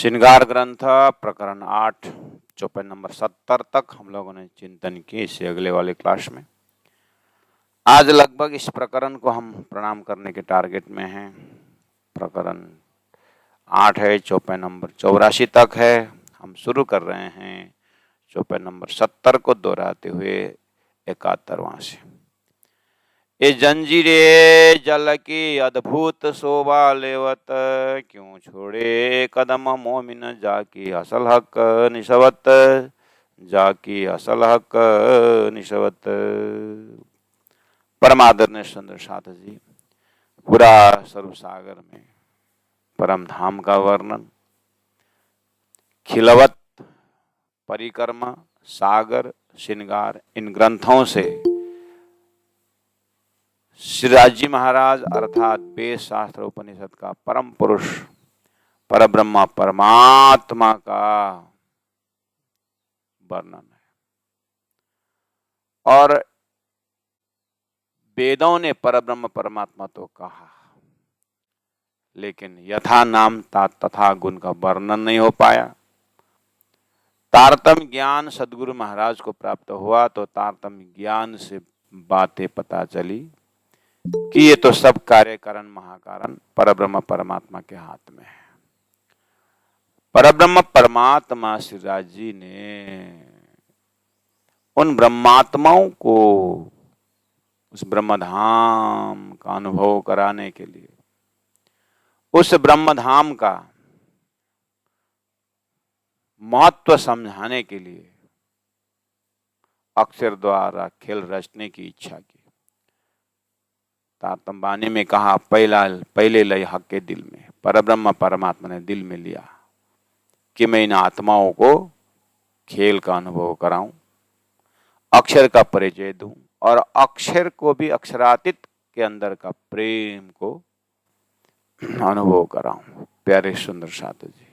श्रृंगार ग्रंथ प्रकरण 8 चौपाई नंबर 70 तक हम लोगों ने चिंतन किए। इससे अगले वाले क्लास में आज लगभग इस प्रकरण को हम प्रणाम करने के टारगेट में हैं। प्रकरण 8 है, चौपाई नंबर 84 तक है। हम शुरू कर रहे हैं चौपाई नंबर 70 को दोहराते हुए 71वां से। ये जंजीरे जल की अद्भुत शोभा लेवत, क्यों छोड़े कदम मोमिन जाकी असल हक निशवत, जाकी असल हक निशवत। परमादरणीय सुंदर साथ जी, पूरा स्वरूप सागर में परम धाम का वर्णन, खिलवत, परिक्रमा, सागर, श्रृंगार, इन ग्रंथों से श्रीराज जी महाराज अर्थात वेद शास्त्र उपनिषद का परम पुरुष परब्रह्म परमात्मा का वर्णन है। और वेदों ने परब्रह्म परमात्मा तो कहा, लेकिन यथा नाम तथा गुण का वर्णन नहीं हो पाया। तारतम्य ज्ञान सदगुरु महाराज को प्राप्त हुआ तो तारतम्य ज्ञान से बातें पता चली कि ये तो सब कार्य कारण महाकारण परब्रह्म परमात्मा के हाथ में है। परब्रह्म परमात्मा श्रीराज जी ने उन ब्रह्मात्माओं को उस ब्रह्मधाम का अनुभव कराने के लिए, उस ब्रह्मधाम का महत्व समझाने के लिए अक्षर द्वारा खेल रचने की इच्छा की। तारतम्य वाणी में कहा, पहले लय हक के दिल में, परब्रह्म परमात्मा ने दिल में लिया कि मैं इन आत्माओं को खेल का अनुभव कराऊं, अक्षर का परिचय दूं और अक्षर को भी अक्षरातीत के अंदर का प्रेम को अनुभव कराऊं। प्यारे सुंदर साधु जी,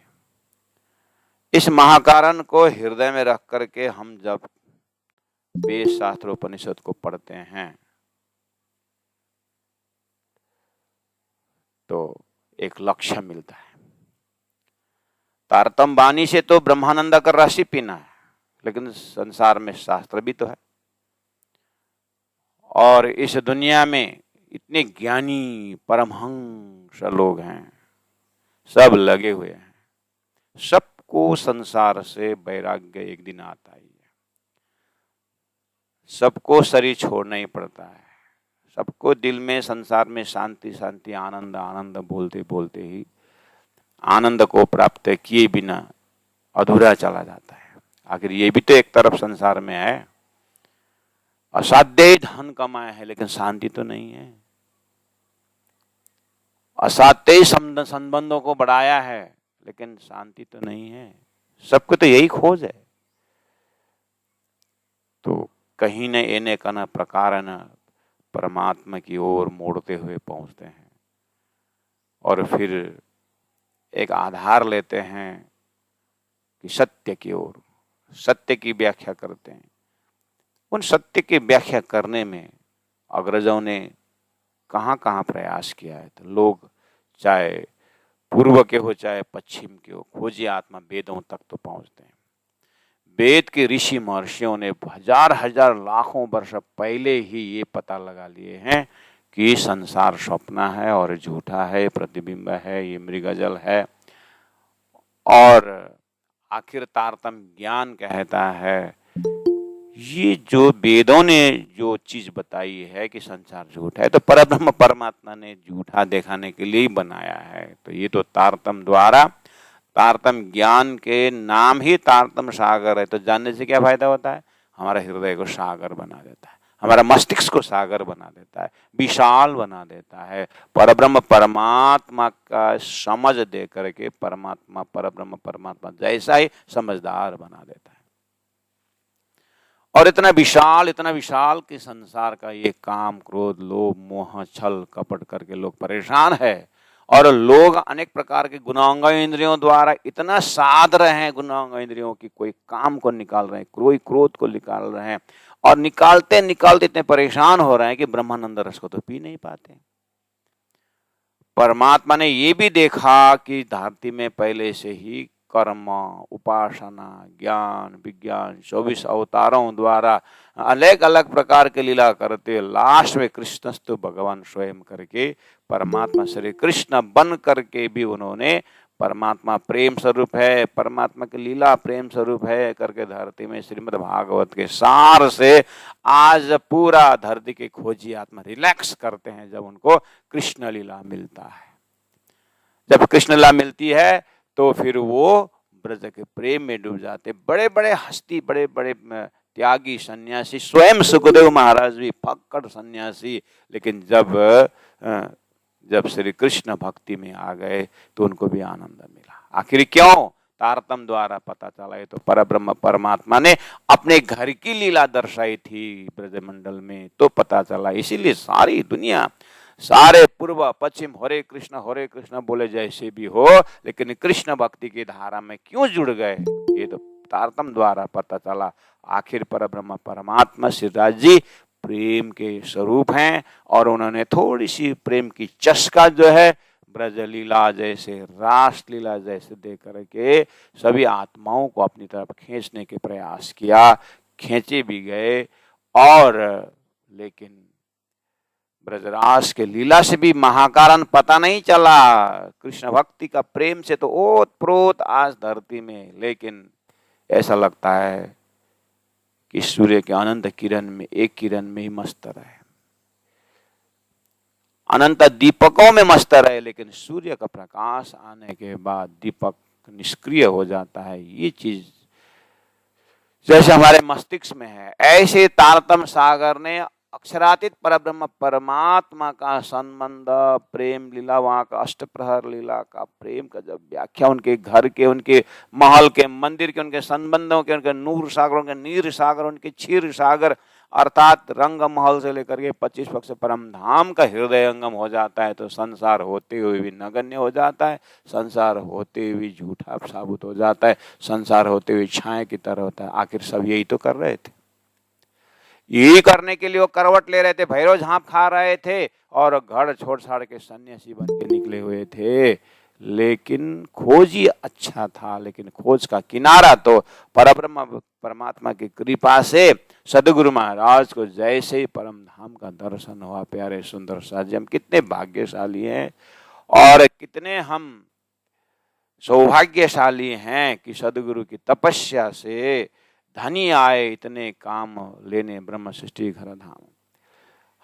इस महाकारण को हृदय में रख करके हम जब वेद शास्त्र उपनिषद को पढ़ते हैं तो एक लक्ष्य मिलता है। तारतम्य वाणी से तो ब्रह्मानंद का राशि पीना है, लेकिन संसार में शास्त्र भी तो है और इस दुनिया में इतने ज्ञानी परमहंस लोग हैं, सब लगे हुए हैं। सबको संसार से वैराग्य एक दिन आता ही है, सबको शरीर छोड़ना ही पड़ता है, सबको दिल में संसार में शांति शांति आनंद आनंद बोलते बोलते ही आनंद को प्राप्त किए बिना अधूरा चला जाता है। आखिर ये भी तो एक तरफ संसार में है, असाध्य धन कमाया है लेकिन शांति तो नहीं है, असाध्य संबंधों को बढ़ाया है लेकिन शांति तो नहीं है। सबको तो यही खोज है। तो कहीं न एने का न प्रकार न परमात्मा की ओर मोड़ते हुए पहुंचते हैं और फिर एक आधार लेते हैं कि सत्य की ओर, सत्य की व्याख्या करते हैं। उन सत्य की व्याख्या करने में अग्रजों ने कहाँ प्रयास किया है। तो लोग चाहे पूर्व के हो चाहे पश्चिम के हो, खोजी आत्मा वेदों तक तो पहुंचते हैं। वेद के ऋषि महर्षियों ने हजार हजार लाखों वर्ष पहले ही ये पता लगा लिए हैं कि संसार स्वप्न है और झूठा है, प्रतिबिंब है, ये मृगजल है। और आखिर तारतम्य ज्ञान कहता है ये जो वेदों ने जो चीज बताई है कि संसार झूठा है, तो परब्रह्म परमात्मा ने झूठा दिखाने के लिए ही बनाया है। तो ये तो तारतम्य द्वारा, तारतम्य ज्ञान के नाम ही तारतम्य सागर है। तो जानने से क्या फायदा होता है? हमारा हृदय को सागर बना देता है, हमारा मस्तिष्क को सागर बना देता है, विशाल बना देता है। परब्रह्म परमात्मा का समझ दे करके परमात्मा परब्रह्म परमात्मा जैसा ही समझदार बना देता है। और इतना विशाल कि संसार का ये काम क्रोध लोभ मोह छल कपट करके लोग परेशान है और लोग अनेक प्रकार के गुणांग इंद्रियों द्वारा इतना साध रहे हैं, गुणांग इंद्रियों की कोई काम को निकाल रहे हैं, कोई क्रोध को निकाल रहे हैं और निकालते निकालते इतने परेशान हो रहे हैं कि ब्रह्मानंद रस को तो पी नहीं पाते। परमात्मा ने ये भी देखा कि धरती में पहले से ही कर्म, उपासना, ज्ञान, विज्ञान 24 अवतारों द्वारा अलग अलग प्रकार के लीला करते लास्ट में कृष्णस्तु भगवान स्वयं करके परमात्मा श्री कृष्ण बन करके भी उन्होंने परमात्मा प्रेम स्वरूप है, परमात्मा की लीला प्रेम स्वरूप है करके धरती में श्रीमद् भागवत के सार से आज पूरा धरती के खोजी आत्मा रिलैक्स करते हैं जब उनको कृष्ण लीला मिलता है। जब कृष्ण लीला मिलती है तो फिर वो ब्रज के प्रेम में डूब जाते। बड़े बड़े हस्ती, बड़े बड़े त्यागी सन्यासी, स्वयं सुखदेव महाराज भी फक्कड़ सन्यासी, लेकिन जब श्री कृष्ण भक्ति में आ गए तो उनको भी आनंद मिला। आखिर क्यों? तारतम द्वारा पता चला। ये तो परब्रह्म परमात्मा ने अपने घर की लीला दर्शाई थी ब्रजमंडल में, तो पता चला। इसीलिए सारी दुनिया, सारे पूर्व पश्चिम हरे कृष्ण बोले जैसे भी हो, लेकिन कृष्ण भक्ति की धारा में क्यों जुड़ गए, ये तो तारतम द्वारा पता चला। आखिर परब्रह्म परमात्मा श्रीराज जी प्रेम के स्वरूप हैं और उन्होंने थोड़ी सी प्रेम की चस्का जो है ब्रज लीला जैसे, रास लीला जैसे दे करके सभी आत्माओं को अपनी तरफ खींचने के प्रयास किया। खींचे भी गए, और लेकिन ब्रजरास के लीला से भी महाकारण पता नहीं चला। कृष्ण भक्ति का प्रेम से तो ओत प्रोत आज धरती में, लेकिन ऐसा लगता है कि सूर्य के अनंत किरण में एक किरण में ही मस्त रहे, अनंत दीपकों में मस्त रहे, लेकिन सूर्य का प्रकाश आने के बाद दीपक निष्क्रिय हो जाता है। ये चीज जैसे हमारे मस्तिष्क में है, ऐसे तारतम सागर ने अक्षरातीत परब्रह्म परमात्मा का संबंध, प्रेम लीला, वहां का अष्टप्रहर लीला का प्रेम का जब व्याख्या, उनके घर के, उनके महल के, मंदिर के, उनके संबंधों के, उनके नूर सागर, उनके नीर सागर, उनके क्षीर सागर, अर्थात रंग महल से लेकर के 25 पक्ष परम धाम का हृदयंगम हो जाता है तो संसार होते हुए भी नगण्य हो जाता है, संसार होते हुए झूठा साबित हो जाता है, संसार होते हुए छाया की तरह होता है। आखिर सब यही तो कर रहे थे, यही करने के लिए वो करवट ले रहे थे, भैरव झांप खा रहे थे और घर छोड़ छाड़ के सन्यासी बन के निकले हुए थे। लेकिन खोज ही अच्छा था, लेकिन खोज का किनारा तो परब्रह्म परमात्मा की कृपा से सदगुरु महाराज को जैसे ही परम धाम का दर्शन हुआ। प्यारे सुंदर साजी, हम कितने भाग्यशाली हैं और कितने हम सौभाग्यशाली हैं कि सदगुरु की तपस्या से धनी आए इतने काम लेने ब्रह्म सृष्टि घर धाम।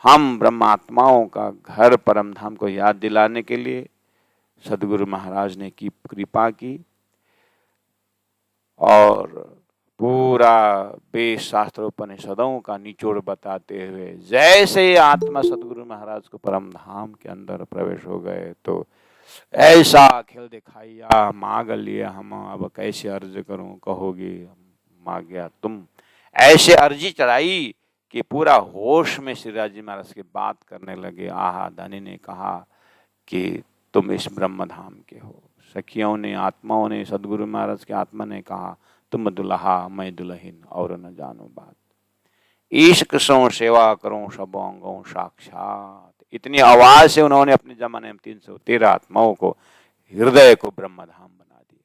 हम ब्रह्मात्माओं का घर परम धाम को याद दिलाने के लिए सदगुरु महाराज ने की कृपा की और पूरा वेद शास्त्र उपनिषदों का निचोड़ बताते हुए जैसे आत्मा सदगुरु महाराज को परम धाम के अंदर प्रवेश हो गए तो ऐसा खेल दिखाइया, मांग लिया हम, अब कैसे अर्ज करूं, कहोगी मांग गया तुम। ऐसे अर्जी चढ़ाई कि पूरा होश में श्रीराज जी महाराज की बात करने लगे। आहा, धनी ने कहा कि तुम इस ब्रह्म धाम के हो। सखियों ने, आत्माओं ने, सदगुरु महाराज की आत्मा ने कहा तुम दुल्हा मैं दुल्हन और न जानो बात, इश्क सो सेवा करो सब अंगों साक्षात। इतनी आवाज से उन्होंने अपने जमाने में 313 आत्माओं को, हृदय को ब्रह्म धाम बना दिए,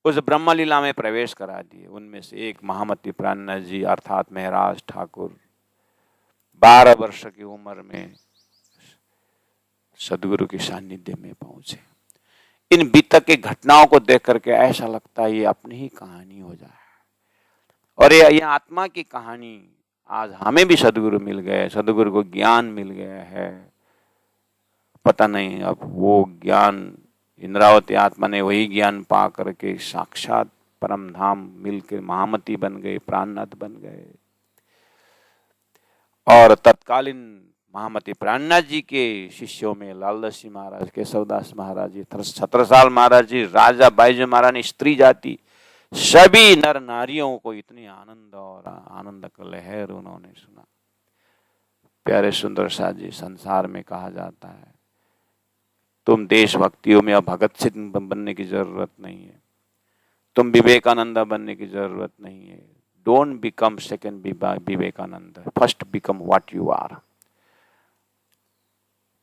उस ब्रह्म लीला में प्रवेश करा दिए। उनमें से एक महामती प्राणनाथ जी अर्थात महराज ठाकुर 12 वर्ष की उम्र में सदगुरु के सानिध्य में पहुंचे। इन बीतक की घटनाओं को देख करके ऐसा लगता है ये अपनी ही कहानी हो जाए, और ये आत्मा की कहानी। आज हमें भी सदगुरु मिल गए, सदगुरु को ज्ञान मिल गया है। पता नहीं अब वो ज्ञान, इंद्रावती आत्मा ने वही ज्ञान पा करके साक्षात परम धाम मिलकर महामती बन गए, प्राणनाथ बन गए। और तत्कालीन महामती प्राणनाथ जी के शिष्यों में लालदास जी महाराज, केशवदास महाराज जी, छत्रसाल महाराज जी, राजा बाईजू महाराज ने, स्त्री जाति, सभी नर नारियों को इतनी आनंद और आनंद का लहर उन्होंने सुना। प्यारे सुंदर साथ जी, संसार में कहा जाता है तुम देशभक्तियों में अब भगत सिंह बनने की जरूरत नहीं है, तुम विवेकानंद बनने की जरूरत नहीं है। Don't become second Vivekananda, first become what you are.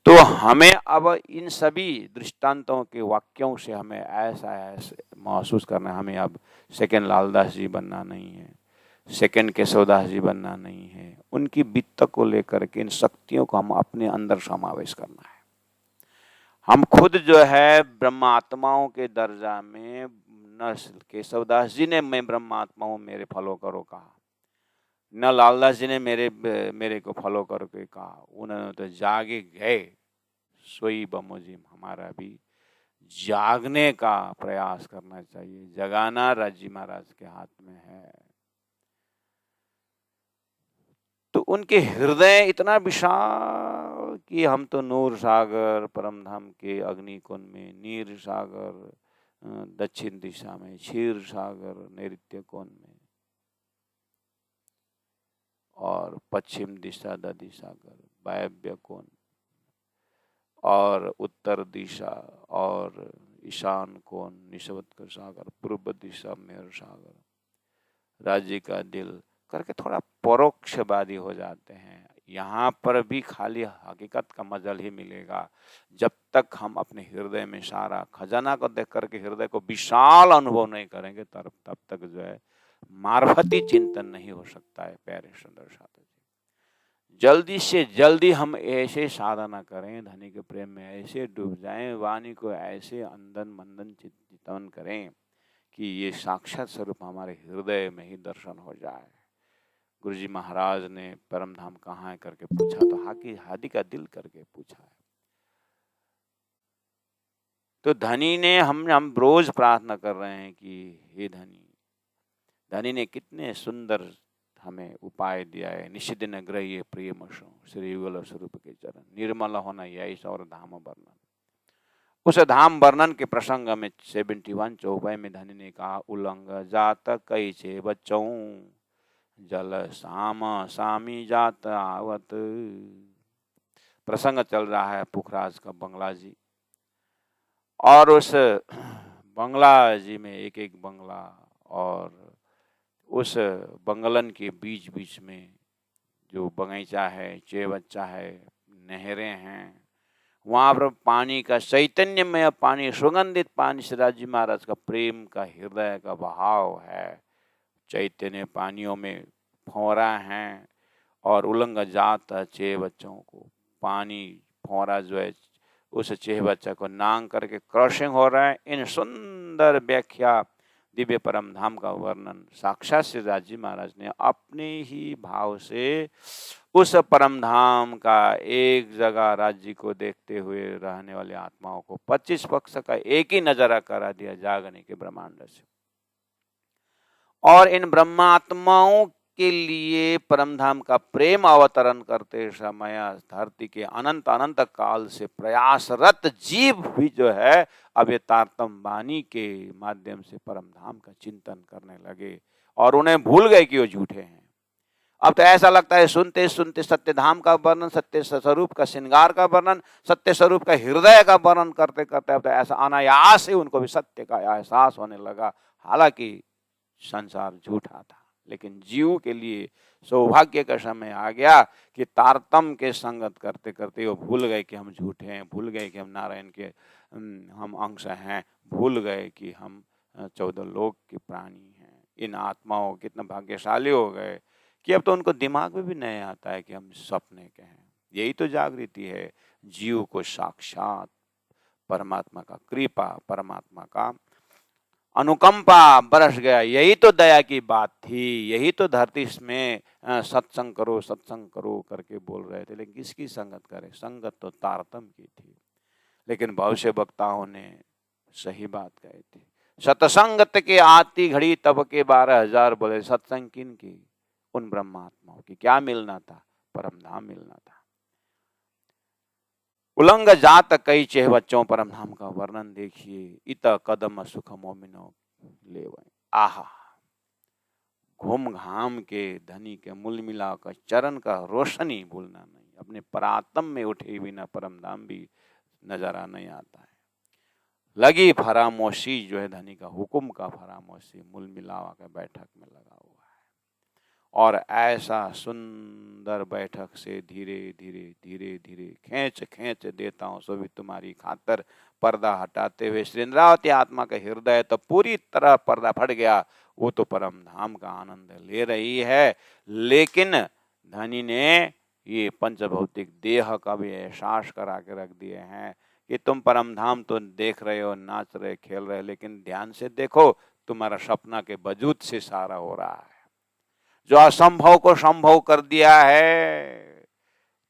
तो हमें अब इन सभी दृष्टांतों के वाक्यों से हमें ऐसा महसूस करना है, हमें अब सेकंड लालदास जी बनना नहीं है, सेकंड केशवदास जी बनना नहीं है। उनकी वित्त को लेकर के इन शक्तियों को हम अपने अंदर समावेश करना है। हम खुद जो है ब्रह्मात्माओं के दर्जा में, न केशवदास जी ने मैं ब्रह्मात्मा हूं मेरे फॉलो करो कहा, न लालदास जी ने मेरे को फॉलो करो के कहा। उन्होंने तो जागे गए, सोई बमोजिम। हमारा भी जागने का प्रयास करना चाहिए। जगाना राजी महाराज के हाथ में है। तो उनके हृदय इतना विशाल कि हम तो नूर सागर परमधाम के अग्निकुंड में, नीर सागर दक्षिण दिशा में, क्षीर सागर नैऋत्य कोण में, और पश्चिम दिशा दधि सागर वायव्य कोण, और उत्तर दिशा और ईशान कोण निषवत्कर सागर, पूर्व दिशा मेर सागर, राज्य का दिल करके थोड़ा परोक्षवादी हो जाते हैं। यहाँ पर भी खाली हकीकत का मजल ही मिलेगा जब तक हम अपने हृदय में सारा खजाना को देख करके हृदय को विशाल अनुभव नहीं करेंगे, तब तक जो है मार्फती चिंतन नहीं हो सकता है। प्यारे सुंदर साधु जी, जल्दी से जल्दी हम ऐसे साधना करें, धनी के प्रेम में ऐसे डूब जाएं, वाणी को ऐसे अंदन मंदन चिंतन करें कि ये साक्षात स्वरूप हमारे हृदय में ही दर्शन हो जाए। गुरुजी महाराज ने परमधाम कहाँ है करके पूछा तो हादी का दिल करके पूछा है। तो धनी ने हम रोज प्रार्थना कर रहे हैं कि हे धनी ने कितने सुंदर हमें उपाय दिया है। निषिदिन ग्रह्य प्रियमशो श्री युगल स्वरूप के चरण, निर्मल होना यही और धाम वर्णन। उस धाम वर्णन के प्रसंग में 71 चौपाई में धनी ने कहा, उलंग जात कई छे बच्चों, जल साम सामी जात आवत। प्रसंग चल रहा है पुखराज का बंगला जी, और उस बंगला जी में एक एक बंगला, और उस बंगलन के बीच बीच में जो बगीचा है, चेबच्चा है, नहरें हैं, वहाँ पर पानी का चैतन्यमय पानी, सुगंधित पानी, शिवाजी महाराज का प्रेम का हृदय का बहाव है। चैतन्य पानियों में फोड़ा हैं, और उलंग जात चेह बच्चों को पानी फोड़ा जो है उस चेह बच्चा को नांग करके क्रॉसिंग हो रहा है। इन सुंदर व्याख्या दिव्य परम धाम का वर्णन साक्षात श्री राजी महाराज ने अपने ही भाव से उस परम धाम का एक जगह राज्य को देखते हुए रहने वाले आत्माओं को 25 पक्ष का एक ही नजारा करा दिया जागने के ब्रह्मांड से। और इन ब्रह्मात्माओं के लिए परमधाम का प्रेम अवतरण करते समय धरती के अनंत अनंत काल से प्रयासरत जीव भी जो है अब ये तारतम वाणी के माध्यम से परमधाम का चिंतन करने लगे, और उन्हें भूल गए कि वो झूठे हैं। अब तो ऐसा लगता है सुनते सुनते सत्य धाम का वर्णन, सत्य स्वरूप का श्रृंगार का वर्णन, सत्य स्वरूप का हृदय का वर्णन करते करते अब तो ऐसा अनायास ही उनको भी सत्य का एहसास होने लगा। हालांकि संसार झूठा था, लेकिन जीव के लिए सौभाग्य का समय आ गया कि तारतम के संगत करते करते वो भूल गए कि हम झूठे हैं, भूल गए कि हम नारायण के हम अंश हैं, भूल गए कि हम 14 लोक के प्राणी हैं। इन आत्माओं कितना भाग्यशाली हो गए कि अब तो उनको दिमाग में भी नहीं आता है कि हम सपने के हैं। यही तो जागृति है, जीव को साक्षात परमात्मा का कृपा, परमात्मा का अनुकंपा बरस गया। यही तो दया की बात थी, यही तो धरती में सत्संग करो करके बोल रहे थे। लेकिन किसकी संगत करें? संगत तो तारतम की थी, लेकिन भविष्य वक्ताओं ने सही बात कही थी। सत्संगत के आती घड़ी तब के 12,000 बोले। सत्संग किन की? उन ब्रह्मात्माओं की। क्या मिलना था? परमधाम मिलना था। उलंग जात कई चेह बच्चों परमधाम का वर्णन देखिए। इत कदम सुख मोमिनो ले आहा, घूम घाम के धनी के मूल मिला का चरण का रोशनी भूलना नहीं। अपने परात्म में उठे बिना परमधाम भी नजरा नहीं आता है। लगी फरामोशी जो है धनी का हुक्म का फरामोशी मूल मिलावा के बैठक में लगा हुआ है। और ऐसा सुंदर बैठक से धीरे धीरे धीरे धीरे खींच खींच देता हूँ सो भी तुम्हारी खातर। पर्दा हटाते हुए श्री इंद्रावती आत्मा का हृदय तो पूरी तरह पर्दा फट गया। वो तो परम धाम का आनंद ले रही है, लेकिन धनी ने ये पंचभौतिक देह का भी एहसास करा के रख दिए हैं कि तुम परम धाम तो देख रहे हो, नाच रहे, खेल रहे, लेकिन ध्यान से देखो, तुम्हारा सपना के वजूद से सारा हो रहा है। जो असंभव को संभव कर दिया है।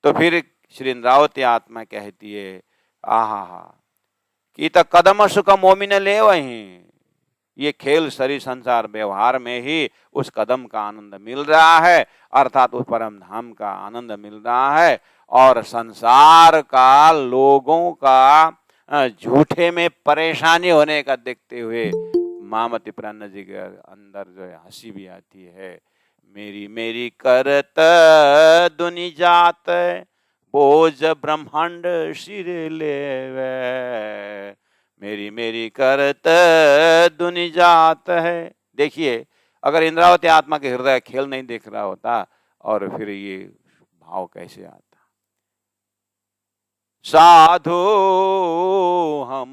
तो फिर श्री इंद्रावती आत्मा कहती है, आहा कि त कदम सुख मोमिन ले वहीं। ये खेल शरीर संसार व्यवहार में ही उस कदम का आनंद मिल रहा है, अर्थात उस परम धाम का आनंद मिल रहा है। और संसार का, लोगों का झूठे में परेशानी होने का देखते हुए मामती प्राण जी के अंदर जो है हंसी भी आती है। मेरी मेरी करत दुनि जात, बोझ ब्रह्मांड सिर लेवे। मेरी मेरी करत दुनि जात है। देखिए, अगर इंद्रावती आत्मा के हृदय खेल नहीं देख रहा होता और फिर ये भाव कैसे आता। साधु हम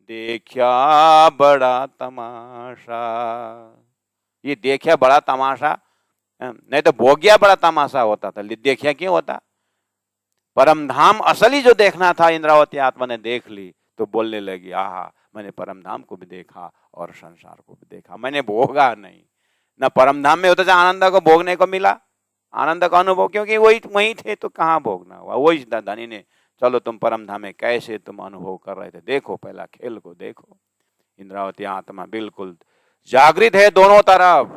देखा बड़ा तमाशा। ये देखा बड़ा तमाशा, नहीं तो भोग्या बड़ा तमाशा होता था, देखा क्यों होता। परम धाम असली जो देखना था इंद्रावती आत्मा ने देख ली, तो बोलने लगी, आहा मैंने परम धाम को भी देखा और संसार को भी देखा, मैंने भोगा नहीं। न परम धाम में होता था आनंद को भोगने को मिला, आनंद का अनुभव, क्योंकि वही थे तो कहाँ भोगना हुआ। वही धनी ने, चलो तुम परम धाम में कैसे तुम अनुभव कर रहे थे, देखो पहला खेल को देखो। इंद्रावती आत्मा बिल्कुल जागृत है दोनों तरफ।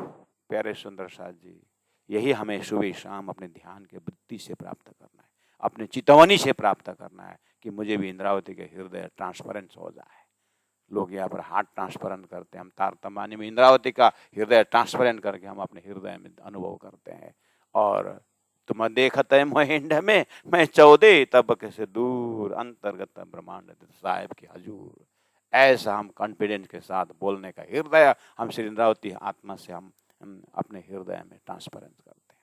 प्यारे सुंदर साथ जी, यही हमें सुबह शाम अपने ध्यान के वृत्ति से प्राप्त करना है, अपने चितवनी से प्राप्त करना है कि मुझे भी इंद्रावती के हृदय ट्रांसपेरेंस हो जाए। लोग यहाँ पर हार्ट ट्रांसपेरेंट करते हैं, हम तारतम्यानी में इंद्रावती का हृदय ट्रांसपेरेंट करके हम अपने हृदय में अनुभव करते हैं। और तुम देखत है मोहिंड में, मैं 14 तबके से दूर, अंतर्गत ब्रह्मांड साहिब के हजूर। ऐसा हम कॉन्फिडेंस के साथ बोलने का हृदय हम श्री इंद्रावती आत्मा से हम अपने हृदय में ट्रांसपेरेंट करते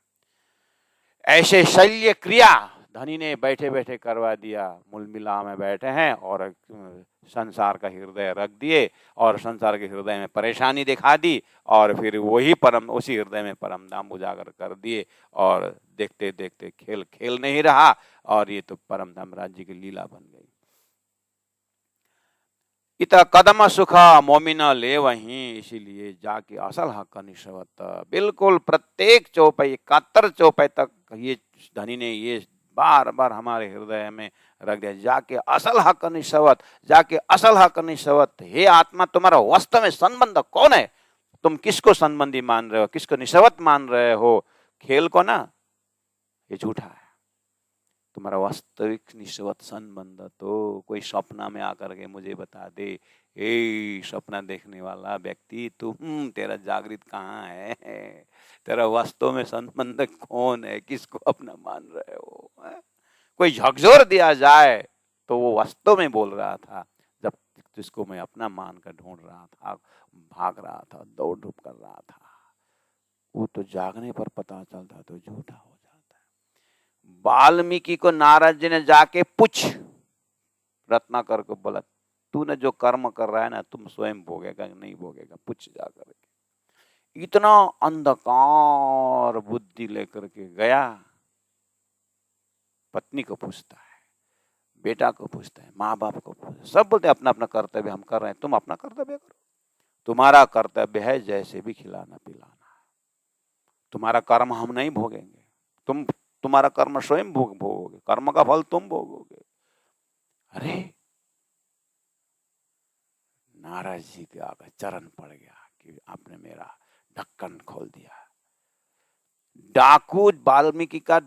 हैं। ऐसे शल्य क्रिया धनी ने बैठे बैठे करवा दिया। मूल मिला में बैठे हैं और संसार का हृदय रख दिए और संसार के हृदय में परेशानी दिखा दी, और फिर वही उसी हृदय में परम धाम उजागर कर दिए। और देखते देखते खेल खेल नहीं रहा, और ये तो परम धाम राज्य की लीला बन गई। इत कदम सुख मोमिन ले वहीं, इसीलिए जाके असल हक निशवत। बिल्कुल प्रत्येक चौपाई, 71 चौपाई तक ये धनी ने ये बार बार हमारे हृदय में रख दिया, जाके असल हक निशवत, जाके असल हक निशवत। हे आत्मा, तुम्हारा वास्तव में संबंध कौन है? तुम किसको संबंधी मान रहे हो, किसको निशवत मान रहे हो? खेल को ना, ये झूठा है। तुम्हारा वास्तविक निश्चवत संबंध तो कोई सपना में आकर के मुझे बता दे, ए सपना देखने वाला व्यक्ति, तुम तेरा जागृत कहाँ है? तेरा वास्तव में संबंध कौन है? किसको अपना मान रहे हो? कोई झकझोर दिया जाए तो वो वास्तव में बोल रहा था, जब जिसको मैं अपना मान कर ढूंढ रहा था, भाग रहा था, दौड़ धूप कर रहा था, वो तो जागने पर पता चलता तो झूठा हो जाता है। वाल्मीकि को नारद जी ने जाके पूछ रत्नाकर को बोला, तूने जो कर्म कर रहा है ना, तुम स्वयं भोगेगा नहीं भोगेगा, पूछ जाकर के। इतना अंधकार बुद्धि लेकर के गया। पत्नी को पूछता है, बेटा को पूछता है, माँ बाप को पूछता है, सब बोलते अपना अपना कर्तव्य हम कर रहे हैं, तुम अपना कर्तव्य करो। तुम्हारा कर्तव्य है जैसे भी खिलाना पिलाना, तुम्हारा कर्म हम नहीं भोगेंगे, तुम्हारा कर्म स्वयं भोगोगे, कर्म का फल तुम भोगोगे। अरे नारद जी के आगे चरण पड़ गया कि आपने मेरा ढक्कन खोल दिया। डाकू वाल्मीकि का,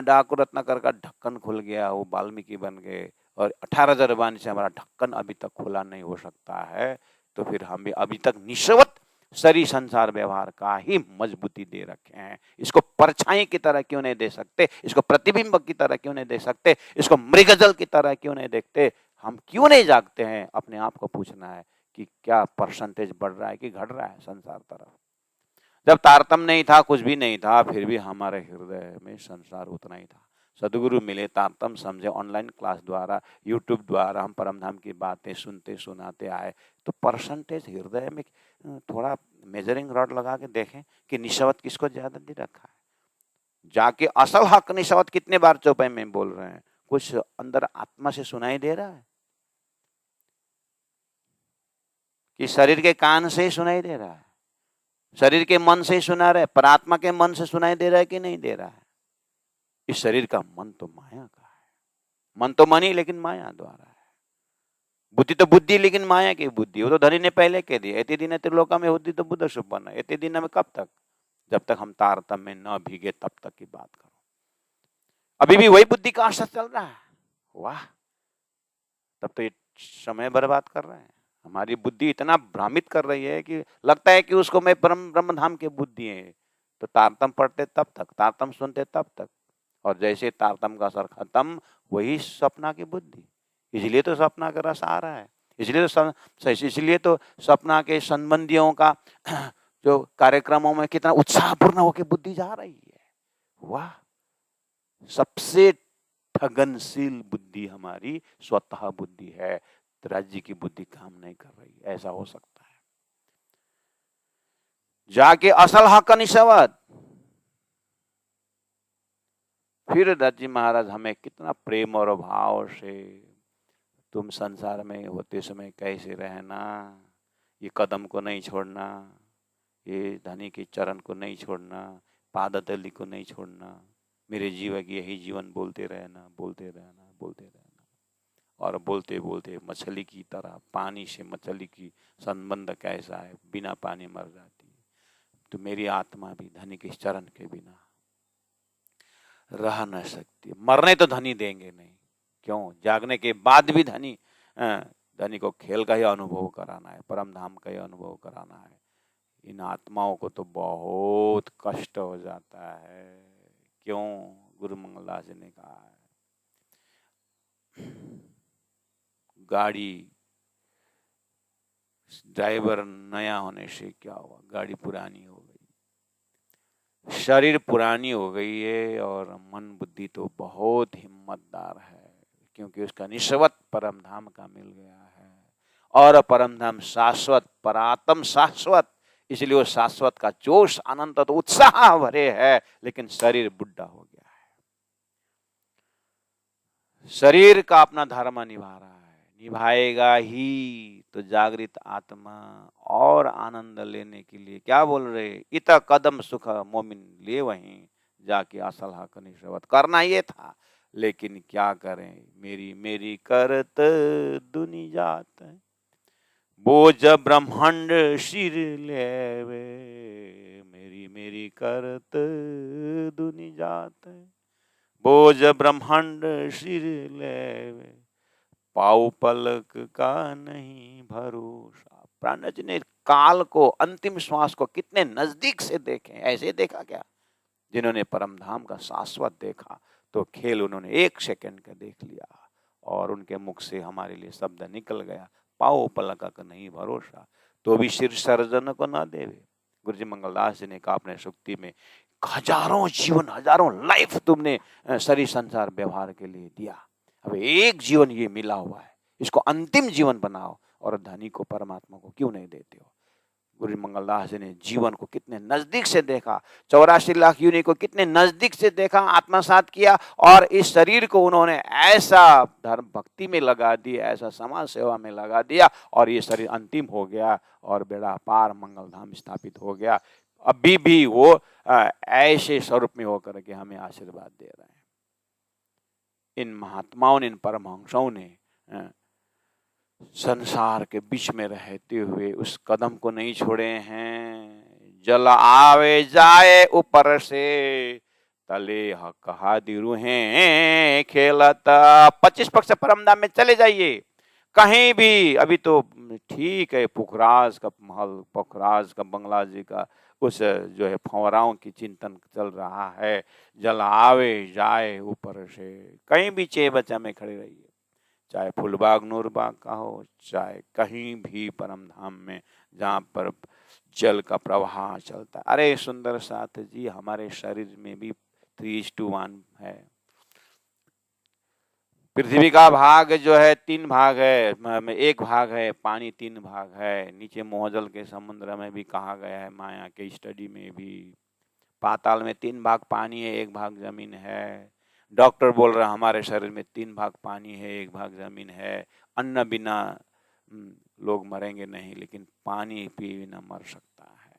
डाकू रत्नाकर का ढक्कन खुल गया, वो वाल्मीकि बन गए। और 18,000 वाणी से हमारा ढक्कन अभी तक खुला नहीं हो सकता है, तो फिर हम भी अभी तक निश्चवत शरीर संसार व्यवहार का ही मजबूती दे रखे हैं। इसको परछाई की तरह क्यों नहीं दे सकते? इसको प्रतिबिंब की तरह क्यों नहीं दे सकते? इसको मृगजल की तरह क्यों नहीं देखते? हम क्यों नहीं जागते हैं? अपने आप को पूछना है कि क्या परसेंटेज बढ़ रहा है कि घट रहा है संसार तरफ। जब तारतम्य नहीं था, कुछ भी नहीं था, फिर भी हमारे हृदय में संसार उतना ही था। सदगुरु मिले, तारतम्य समझे, ऑनलाइन क्लास द्वारा, यूट्यूब द्वारा हम परमधाम की बातें सुनते सुनाते आए, तो परसेंटेज हृदय में थोड़ा मेजरिंग रॉड लगा के देखें कि निशवत किसको ज्यादा दे रखा है। जाके असल हक निशवत कितने बार चौपाई में बोल रहे हैं, कुछ अंदर आत्मा से सुनाई दे रहा है कि शरीर के कान से ही सुनाई दे रहा है, शरीर के मन से ही सुना रहे, पर आत्मा के मन से सुनाई दे रहा है कि नहीं दे रहा है। इस शरीर का मन तो माया का है, मन तो मन ही लेकिन माया द्वारा है, बुद्धि तो बुद्धि लेकिन माया की बुद्धि। वो तो धनी ने पहले कह दिया, एते दिन त्रिलोका में बुद्धि तो बुद्ध सुपन्न, एते दिन में कब तक, जब तक हम तारतम्य में न भीगे तब तक की बात करो। अभी भी वही बुद्धि का असर चल रहा है, वाह, तब तो ये समय बर्बाद कर रहे हैं। हमारी बुद्धि इतना भ्रमित कर रही है कि लगता है कि उसको मैं ब्रह्म धाम की बुद्धि है। तो तारतम पढ़ते तब तक, तारतम सुनते तब तक, और जैसे तारतम का असर खत्म, वही सपना की बुद्धि। इसलिए तो सपना का रस आ रहा है, इसलिए तो सपना के संबंधियों का जो कार्यक्रमों में कितना उत्साहपूर्ण होकर बुद्धि जा रही है। वाह, सबसे ठगनशील बुद्धि हमारी स्वतः बुद्धि है, राज्य की बुद्धि काम नहीं कर रही। ऐसा हो सकता है, जाके असल हक निशवत। फिर दत्त जी महाराज हमें कितना प्रेम और भाव से, तुम संसार में होते समय कैसे रहना, ये कदम को नहीं छोड़ना, ये धनी के चरण को नहीं छोड़ना, पादतली को नहीं छोड़ना, मेरे जीवन की यही जीवन बोलते रहना, बोलते रहना, बोलते रहना। और बोलते बोलते मछली की तरह, पानी से मछली की संबंध कैसा है, बिना पानी मर जाती है, तो मेरी आत्मा भी धनी के चरण के बिना रह न सकती। मरने तो धनी देंगे नहीं, क्यों, जागने के बाद भी धनी को खेल का ही अनुभव कराना है, परम धाम का ही अनुभव कराना है। इन आत्माओं को तो बहुत कष्ट हो जाता है। क्यों, गुरु मंगलदास जी ने कहा है, गाड़ी ड्राइवर नया होने से क्या हुआ, गाड़ी पुरानी हो गई, शरीर पुरानी हो गई है, और मन बुद्धि तो बहुत हिम्मतदार है, क्योंकि उसका निश्वत परम धाम का मिल गया है। और परम धाम शाश्वत, परात्म शाश्वत, इसलिए वो शाश्वत का जोश, अनंत तो उत्साह भरे है, लेकिन शरीर बुढ़ा हो गया है। शरीर का अपना धर्म निभा रहा है, निभाएगा ही तो जागृत आत्मा और आनंद लेने के लिए क्या बोल रहे, इत कदम सुख मोमिन ले, वहीं जाके असल हक निशवत करना ये था। लेकिन क्या करें, मेरी मेरी करत दुनि जात, बोझ ब्रह्मांड सिर लेवे, मेरी मेरी करत दुनि जात, बोझ ब्रह्मांड सिर लेवे, पाऊ पलक का नहीं भरोसा। प्राण जी ने काल को, अंतिम श्वास को कितने नजदीक से देखे, ऐसे देखा क्या, जिन्होंने परम धाम का शाश्वत देखा, तो खेल उन्होंने एक सेकंड का देख लिया, और उनके मुख से हमारे लिए शब्द निकल गया, पाओ पलक का नहीं भरोसा, तो भी सिर सर्जन को न देवे। गुरु जी मंगलदास जी ने कहा अपने सुक्ति में, हजारों जीवन, हजारों लाइफ तुमने शरीर संसार व्यवहार के लिए दिया, अब एक जीवन ये मिला हुआ है, इसको अंतिम जीवन बनाओ, और धनी को, परमात्मा को क्यों नहीं देते हो। गुरु मंगलदास जी ने जीवन को कितने नजदीक से देखा, 84 लाख योनि को कितने नजदीक से देखा, आत्मसात किया, और इस शरीर को उन्होंने ऐसा धर्म भक्ति में लगा दिया, ऐसा समाज सेवा में लगा दिया, और ये शरीर अंतिम हो गया, और बेड़ा पार मंगल धाम स्थापित हो गया। अभी भी वो ऐसे स्वरूप में होकर के हमें आशीर्वाद दे रहे हैं। इन महात्माओं ने, इन परमहंसों ने संसार के बीच में रहते हुए उस कदम को नहीं छोड़े हैं। जल आवे जाए ऊपर से, तले कहा दिरुहें खेलत। 25 पक्ष परमधाम में चले जाइए कहीं भी, अभी तो ठीक है, पुखराज का महल, पुखराज का बंगला जी का उस जो है फंवराओं की चिंतन चल रहा है। जल आवे जाए ऊपर से, कहीं भी चे बच्चा में खड़े रहिए, चाहे फूलबाग नूरबाग का हो, चाहे कहीं भी परम धाम में जहाँ पर जल का प्रवाह चलता है। अरे सुंदर साथ जी, हमारे शरीर में भी 3:1 है। पृथ्वी का भाग जो है 3 भाग है, 1 भाग है पानी, 3 भाग है। नीचे मोहजल के समुद्र में भी कहा गया है, माया के स्टडी में भी। पाताल में 3 भाग पानी है, 1 भाग जमीन है। डॉक्टर बोल रहा है हमारे शरीर में 3 भाग पानी है, 1 भाग जमीन है। अन्न बिना लोग मरेंगे नहीं, लेकिन पानी पी बिना मर सकता है।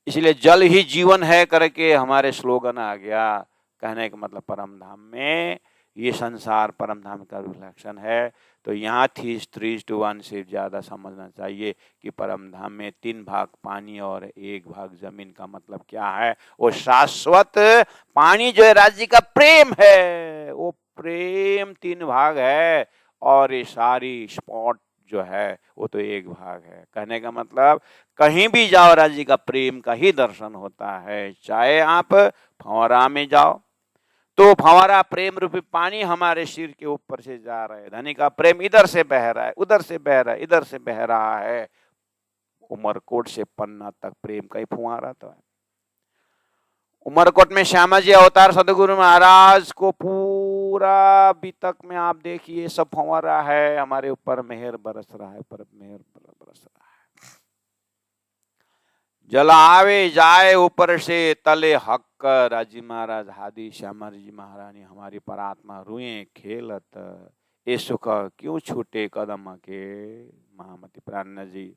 इसलिए जल ही जीवन है करके हमारे स्लोगन आ गया। कहने का मतलब परम धाम में ये संसार परम धाम का रिफ्लेक्शन है। तो यहाँ 3:1 से ज्यादा समझना चाहिए कि परम धाम में 3 भाग पानी और 1 भाग जमीन का मतलब क्या है। वो शाश्वत पानी जो है राज्य का प्रेम है, वो प्रेम 3 भाग है, और ये सारी स्पॉट जो है वो तो 1 भाग है। कहने का मतलब कहीं भी जाओ राज्य का प्रेम का ही दर्शन होता है। चाहे आप फंवरा में जाओ तो फंवारा प्रेम रूपी पानी हमारे सिर के ऊपर से जा रहा है। धनी का प्रेम इधर से बह रहा है, उधर से बह रहा है, इधर से बह रहा है। उमरकोट से पन्ना तक प्रेम का ही फुहारा तो है। उमरकोट में श्यामा जी अवतार सदगुरु महाराज को पूरा अभी तक में आप देखिए सब फंवारा है, हमारे ऊपर मेहर बरस रहा है, पर मेहर बरस रहा है। जल आवे जाए ऊपर से तले हक, राजी महाराज हादी श्यामा जी महारानी हमारी परात्मा रुए खेलत, ये सुख क्यों छूटे कदम के। महामती प्राण जी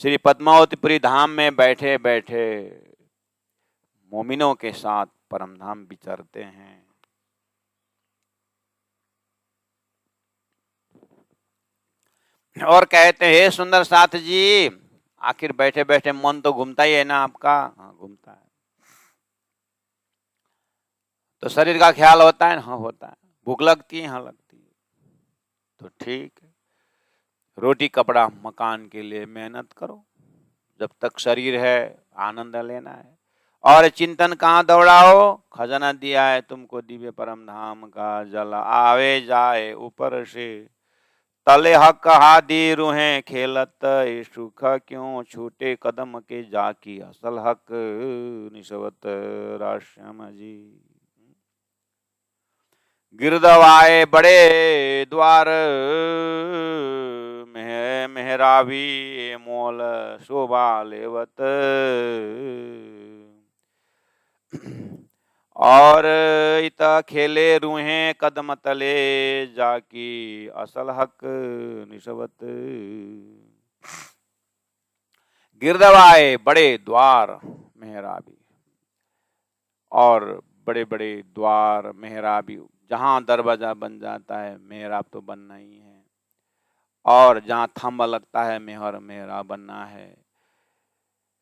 श्री पद्मावतीपुरी धाम में बैठे बैठे मोमिनों के साथ परम धाम विचरते हैं। और कहते हैं, हे सुंदर साथ जी, आखिर बैठे बैठे मन तो घूमता ही है ना आपका। हाँ घूमता है। तो शरीर का ख्याल होता है, हाँ होता है। भूख लगती है, हाँ लगती है। तो ठीक है, रोटी कपड़ा मकान के लिए मेहनत करो, जब तक शरीर है आनंद लेना है। और चिंतन कहाँ दौड़ाओ, खजाना दिया है तुमको दिव्य परम धाम का, जल आवे जाए ऊपर से तले हक हादी रूहें खेलत, सुख क्यों छूटे कदम के जाकी असल हक निशवत राश्याम जी। गिरदवाए बड़े द्वार मेहराबी मोल शोभा लेवत, और इता खेले रूहें कदम तले जाकी असल हक निशवत। गिरदवाए बड़े द्वार मेहराबी, और बड़े बड़े द्वार मेहराबी, जहां दरवाजा बन जाता है मेहराब तो बनना ही है, और जहां थंब लगता है मेहराब बनना है।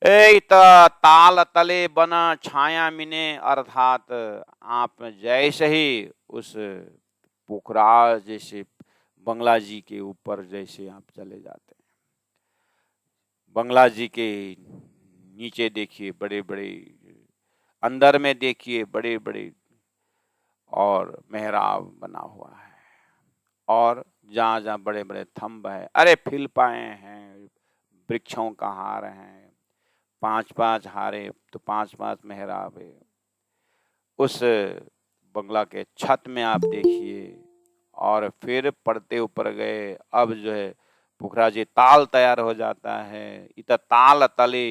ताल तले बना छाया मिने, अर्थात आप जैसे ही उस पोखराज जैसे बंगला जी के ऊपर जैसे आप चले जाते हैं, बंगला जी के नीचे देखिए बड़े बड़े, अंदर में देखिए बड़े बड़े और मेहराब बना हुआ है, और जहाँ जहाँ बड़े बड़े थंब है, अरे फिलपाए हैं, वृक्षों का हार है, 5-5 हारे तो 5-5 मेहराब है। उस बंगला के छत में आप देखिए, और फिर पड़ते ऊपर गए, अब जो है पुखरा जी ताल तैयार हो जाता है। इत ताल तले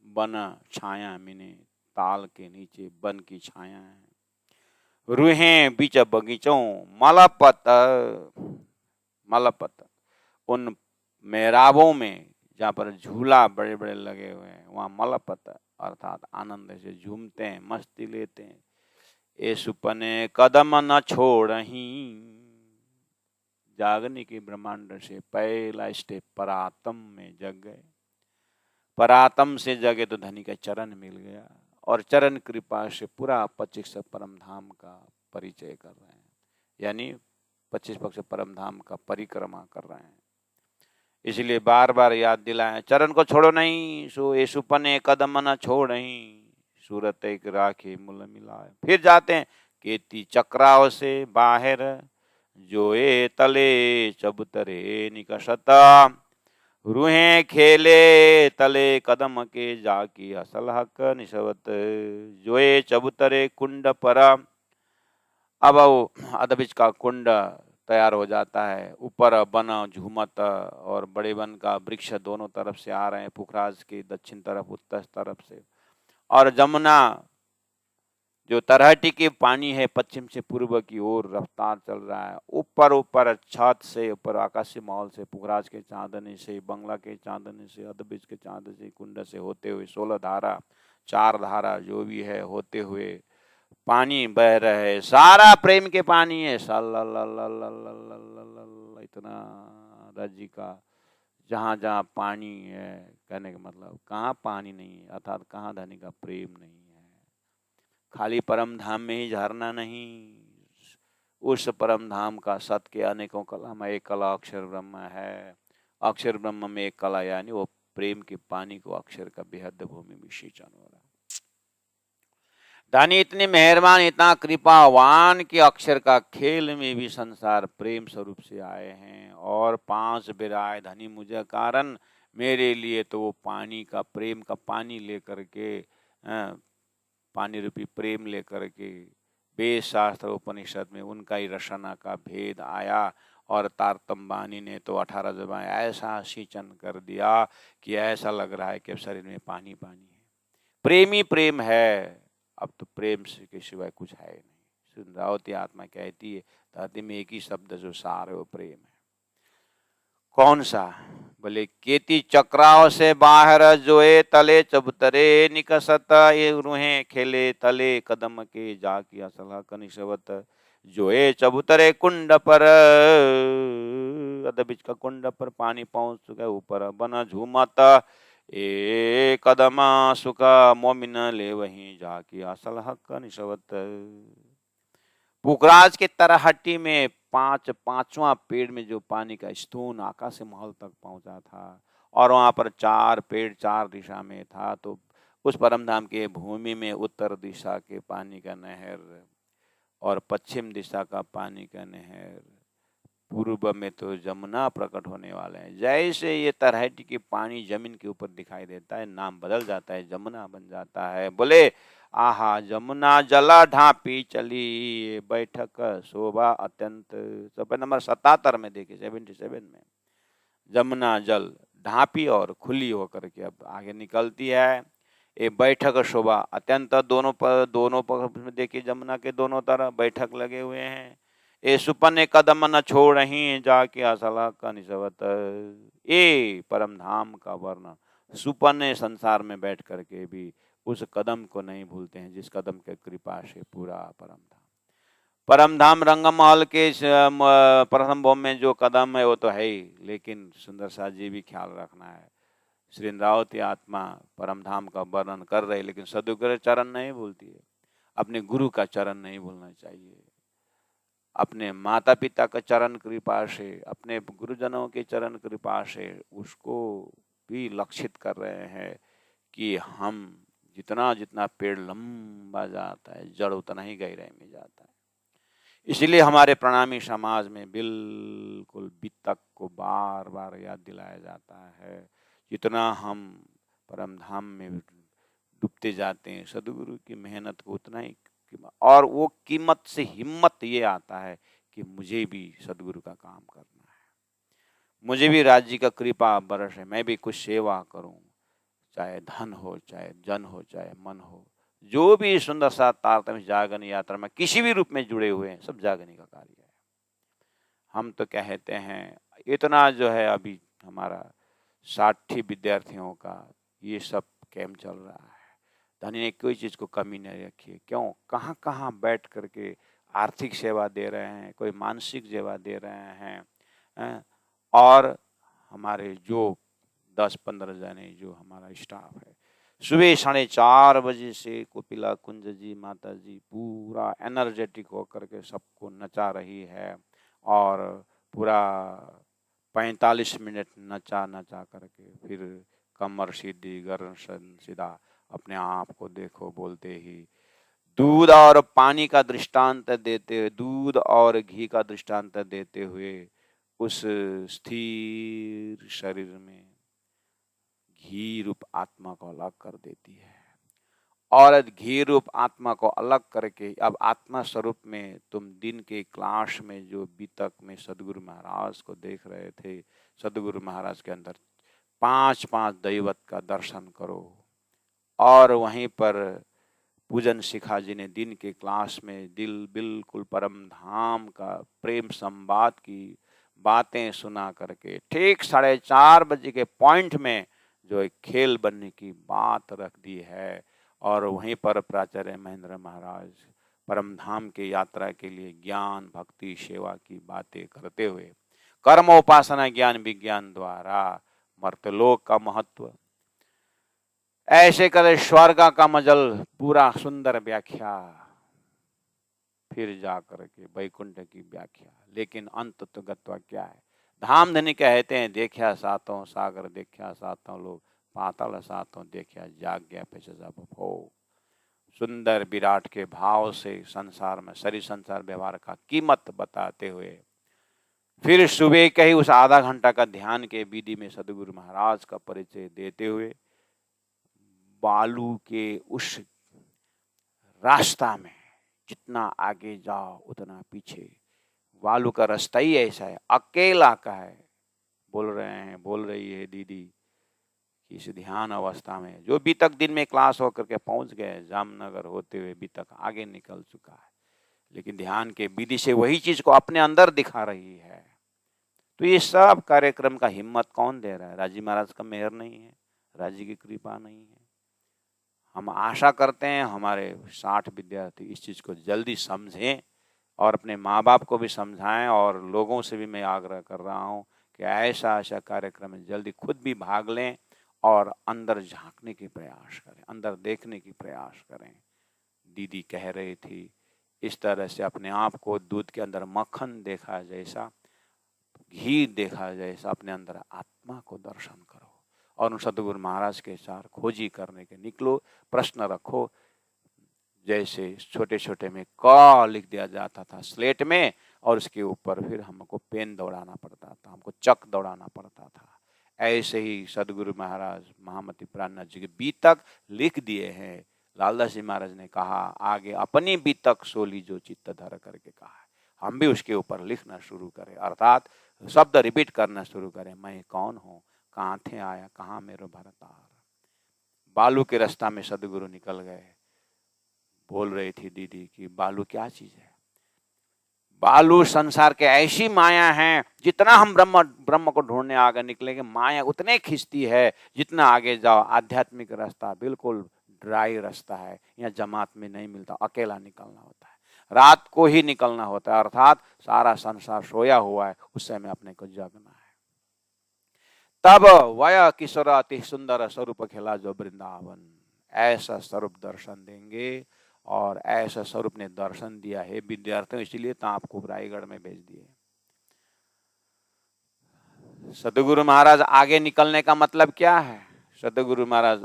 बन छाया मिने, ताल के नीचे वन की छाया है। रूहें बीच बगीचों मलपत, मलपत उन मेहराबों में जहाँ पर झूला बड़े बड़े लगे हुए हैं, वहाँ मलपत अर्थात आनंद से झूमते हैं, मस्ती लेते हैं। ए सुपने कदम न छोड़ही, जागने के ब्रह्मांड से पहला स्टेप परातम में जग गए। परातम से जगे तो धनी का चरण मिल गया, और चरण कृपा से पूरा 25 परम धाम का परिचय कर रहे हैं, यानी 25 पक्ष परम धाम का परिक्रमा कर रहे हैं। इसलिए बार बार याद दिलाएं, चरण को छोड़ो नहीं, सो ये सुपने कदम न छोड़ नहीं, सूरत एक राखे मूल मिलाए। फिर जाते हैं केती चक्राव से बाहर, जोए तले चबूतरे निकषत, रूहें खेले तले कदम के जाकी असल हक निशवत। जोए चबूतरे कुंड पर, अब वो अदबिज का कुंड तैयार हो जाता है। ऊपर वन झूमत और बड़े वन का वृक्ष दोनों तरफ से आ रहे हैं, पुखराज की दक्षिण तरफ उत्तर तरफ से, और जमुना जो तरहटी के पानी है पश्चिम से पूर्व की ओर रफ्तार चल रहा है। ऊपर ऊपर छत से, ऊपर आकाशीय महल से, पुखराज के चांदनी से, बंगला के चांदनी से, अदबिज के चांदनी से, कुंड से होते हुए 16 धारा 4 धारा जो भी है होते हुए पानी बह रहे है। सारा प्रेम के पानी है। इतना रजी का जहाँ जहाँ पानी है, कहने का मतलब कहाँ पानी नहीं है, अर्थात कहाँ धनी का प्रेम नहीं है। खाली परम धाम में ही झरना नहीं, उस परम धाम का सत के अनेकों कला में एक कला अक्षर ब्रह्म है। अक्षर ब्रह्म में एक कला यानी वो प्रेम के पानी को अक्षर का बेहद भूमि में सिंचन हो रहा है। धनी इतने मेहरबान, इतना कृपावान कि अक्षर का खेल में भी संसार प्रेम स्वरूप से आए हैं। और 5 बिराए धनी मुझे कारण, मेरे लिए तो वो पानी का, प्रेम का पानी लेकर के, पानी रूपी प्रेम लेकर के वेद शास्त्र उपनिषद में उनका ही रचना का भेद आया। और तारतम्बानी ने तो 18 जबाएं ऐसा सिंचन कर दिया कि ऐसा लग रहा है कि अब शरीर में पानी पानी है। प्रेम ही प्रेम है, अब तो प्रेम से के सिवाय कुछ है नहीं। सुंदरावती आत्मा कहती है धरती में एक ही शब्द जो सार है वो प्रेम है। कौन सा? बोले केती चक्राव से बाहर जोए तले चबूतरे निकसत, ये रूहें खेले तले कदम के जाकी असला कनिशवत। जोए चबूतरे कुंड पर, अदबिज का कुंड पर पानी पहुंच चुका है। ऊपर बना झूमत, ए कदम सुख मोमिन ले वहीं जाकी असल हक निशवत। पुखराज के तरहट्टी में पांचवा पेड़ में जो पानी का स्तून आकाश महल तक पहुंचा था, और वहां पर 4 पेड़ 4 दिशा में था। तो उस परमधाम के भूमि में उत्तर दिशा के पानी का नहर और पश्चिम दिशा का पानी का नहर, पूर्व में तो जमुना प्रकट होने वाले हैं। जैसे ये तरहटी के पानी जमीन के ऊपर दिखाई देता है, नाम बदल जाता है, जमुना बन जाता है। बोले आहा जमुना जला ढांपी चली, बैठक शोभा अत्यंत। सफा नंबर 77 में देखिए, 77 में जमुना जल ढांपी और खुली होकर के अब आगे निकलती है। ये बैठक शोभा अत्यंत, दोनों पक्ष में देखिए जमुना के दोनों तरफ बैठक लगे हुए हैं। ए सुपन कदम न छोड़ ही जाके असला का निशवत। ए परम धाम का वर्णन, सुपन संसार में बैठ करके भी उस कदम को नहीं भूलते हैं जिस कदम के कृपा से पूरा परम धाम, परम धाम रंगमहल के प्रथम भूमि में जो कदम है वो तो है ही, लेकिन सुंदर सा जी भी ख्याल रखना है। श्री इंद्रावती आत्मा परम धाम का वर्णन कर रहे, लेकिन सदगुरु चरण नहीं भूलती है। अपने गुरु का चरण नहीं भूलना चाहिए, अपने माता पिता का चरण कृपा से, अपने गुरुजनों के चरण कृपा से उसको भी लक्षित कर रहे हैं कि हम जितना जितना पेड़ लंबा जाता है, जड़ उतना ही गहराई में जाता है। इसलिए हमारे प्रणामी समाज में बिल्कुल वितक को बार बार याद दिलाया जाता है। जितना हम परम धाम में डूबते जाते हैं, सदगुरु की मेहनत को उतना ही, और वो कीमत से हिम्मत ये आता है कि मुझे भी सदगुरु का काम करना है, मुझे भी राज्य का कृपा बरस है, मैं भी कुछ सेवा करूं, चाहे धन हो, चाहे जन हो, चाहे मन हो। जो भी सुंदर सा तारतम्य जागरण यात्रा में किसी भी रूप में जुड़े हुए हैं, सब जागने का कार्य है। हम तो कहते हैं इतना जो है, अभी हमारा 60 विद्यार्थियों का ये सब कैंप चल रहा है। धनी ने कोई चीज को कमी नहीं रखी है। क्यों? कहाँ कहाँ बैठ करके आर्थिक सेवा दे रहे हैं, कोई मानसिक सेवा दे रहे हैं। और हमारे जो 10-15 जने जो हमारा स्टाफ है, सुबह 4:30 बजे से कोपिला कुंज जी माता जी पूरा एनर्जेटिक होकर के सबको नचा रही है, और पूरा 45 मिनट नचा करके फिर कमर सीधी गर्दन सीधा, अपने आप को देखो बोलते ही दूध और पानी का दृष्टांत देते हुए, दूध और घी का दृष्टांत देते हुए उस स्थिर शरीर में घी रूप आत्मा को अलग कर देती है। और घी रूप आत्मा को अलग करके अब आत्मा स्वरूप में तुम दिन के क्लास में जो बीतक में सदगुरु महाराज को देख रहे थे, सदगुरु महाराज के अंदर 5-5 दैवत का दर्शन करो। और वहीं पर पूजन शिखा जी ने दिन के क्लास में दिल बिल्कुल परम धाम का प्रेम संवाद की बातें सुना करके ठीक 4:30 बजे के पॉइंट में जो एक खेल बनने की बात रख दी है। और वहीं पर प्राचार्य महेंद्र महाराज परम धाम की यात्रा के लिए ज्ञान भक्ति सेवा की बातें करते हुए कर्म उपासना ज्ञान विज्ञान द्वारा मर्तलोक का महत्व, ऐसे करे स्वर्ग का मजल, पूरा सुंदर व्याख्या, फिर जा करके वैकुंठ की व्याख्या। लेकिन अंत तो गत्वा क्या है? धाम धनी कहते हैं देखा सातों सागर, देखा सातों लोग, पाताल सातों देखा, जाग्ञा पे सब हो। सुंदर विराट के भाव से संसार में शरीर संसार व्यवहार का कीमत बताते हुए फिर सुबह के ही उस आधा घंटा का ध्यान के विधि में सदगुरु महाराज का परिचय देते हुए बालू के उस रास्ता में जितना आगे जाओ उतना पीछे, बालू का रास्ता ही ऐसा है, अकेला का है। बोल रही है दीदी कि इस ध्यान अवस्था में जो बीतक दिन में क्लास होकर के पहुंच गए, जामनगर होते हुए बीतक आगे निकल चुका है, लेकिन ध्यान के विधि से वही चीज को अपने अंदर दिखा रही है। तो ये सब कार्यक्रम का हिम्मत कौन दे रहा है? राजी महाराज का मेहर नहीं है, राजी की कृपा नहीं है। हम आशा करते हैं हमारे 60 विद्यार्थी इस चीज को जल्दी समझें और अपने माँ बाप को भी समझाएं। और लोगों से भी मैं आग्रह कर रहा हूँ कि ऐसा कार्यक्रम में जल्दी खुद भी भाग लें और अंदर झांकने की प्रयास करें, अंदर देखने की प्रयास करें। दीदी कह रही थी इस तरह से अपने आप को दूध के अंदर मक्खन देखा जैसा, घी देखा जैसा अपने अंदर आत्मा को दर्शन करो और उन सदगुरु महाराज के साथ खोजी करने के निकलो। प्रश्न रखो, जैसे छोटे छोटे में क लिख दिया जाता था स्लेट में और उसके ऊपर फिर हमको पेन दौड़ाना पड़ता था, हमको चक दौड़ाना पड़ता था। ऐसे ही सदगुरु महाराज महामती प्राणनाथ जी के बीतक लिख दिए हैं। लालदास जी महाराज ने कहा आगे अपनी बीतक सोली जो चित्त धर करके कहा है, हम भी उसके ऊपर लिखना शुरू करें, अर्थात शब्द रिपीट करना शुरू करें। मैं कौन हूँ, कहाँ थे आया, कहाँ मेरो भरतार। बालू के रास्ता में सदगुरु निकल गए। बोल रही थी दीदी कि बालू क्या चीज है? बालू संसार के ऐसी माया है, जितना हम ब्रह्म को ढूंढने आगे निकलेंगे माया उतने खींचती है। जितना आगे जाओ आध्यात्मिक रास्ता बिल्कुल ड्राई रास्ता है, यहाँ जमात में नहीं मिलता, अकेला निकलना होता है, रात को ही निकलना होता है, अर्थात सारा संसार सोया हुआ है, उस समय अपने को जगना है। तब वह किशोर अति सुंदर स्वरूप खेला जो वृंदावन, ऐसा स्वरूप दर्शन देंगे। और ऐसा स्वरूप ने दर्शन दिया है विद्यार्थियों, इसलिए तो आपको रायगढ़ में भेज दिए। सदगुरु महाराज आगे निकलने का मतलब क्या है? सदगुरु महाराज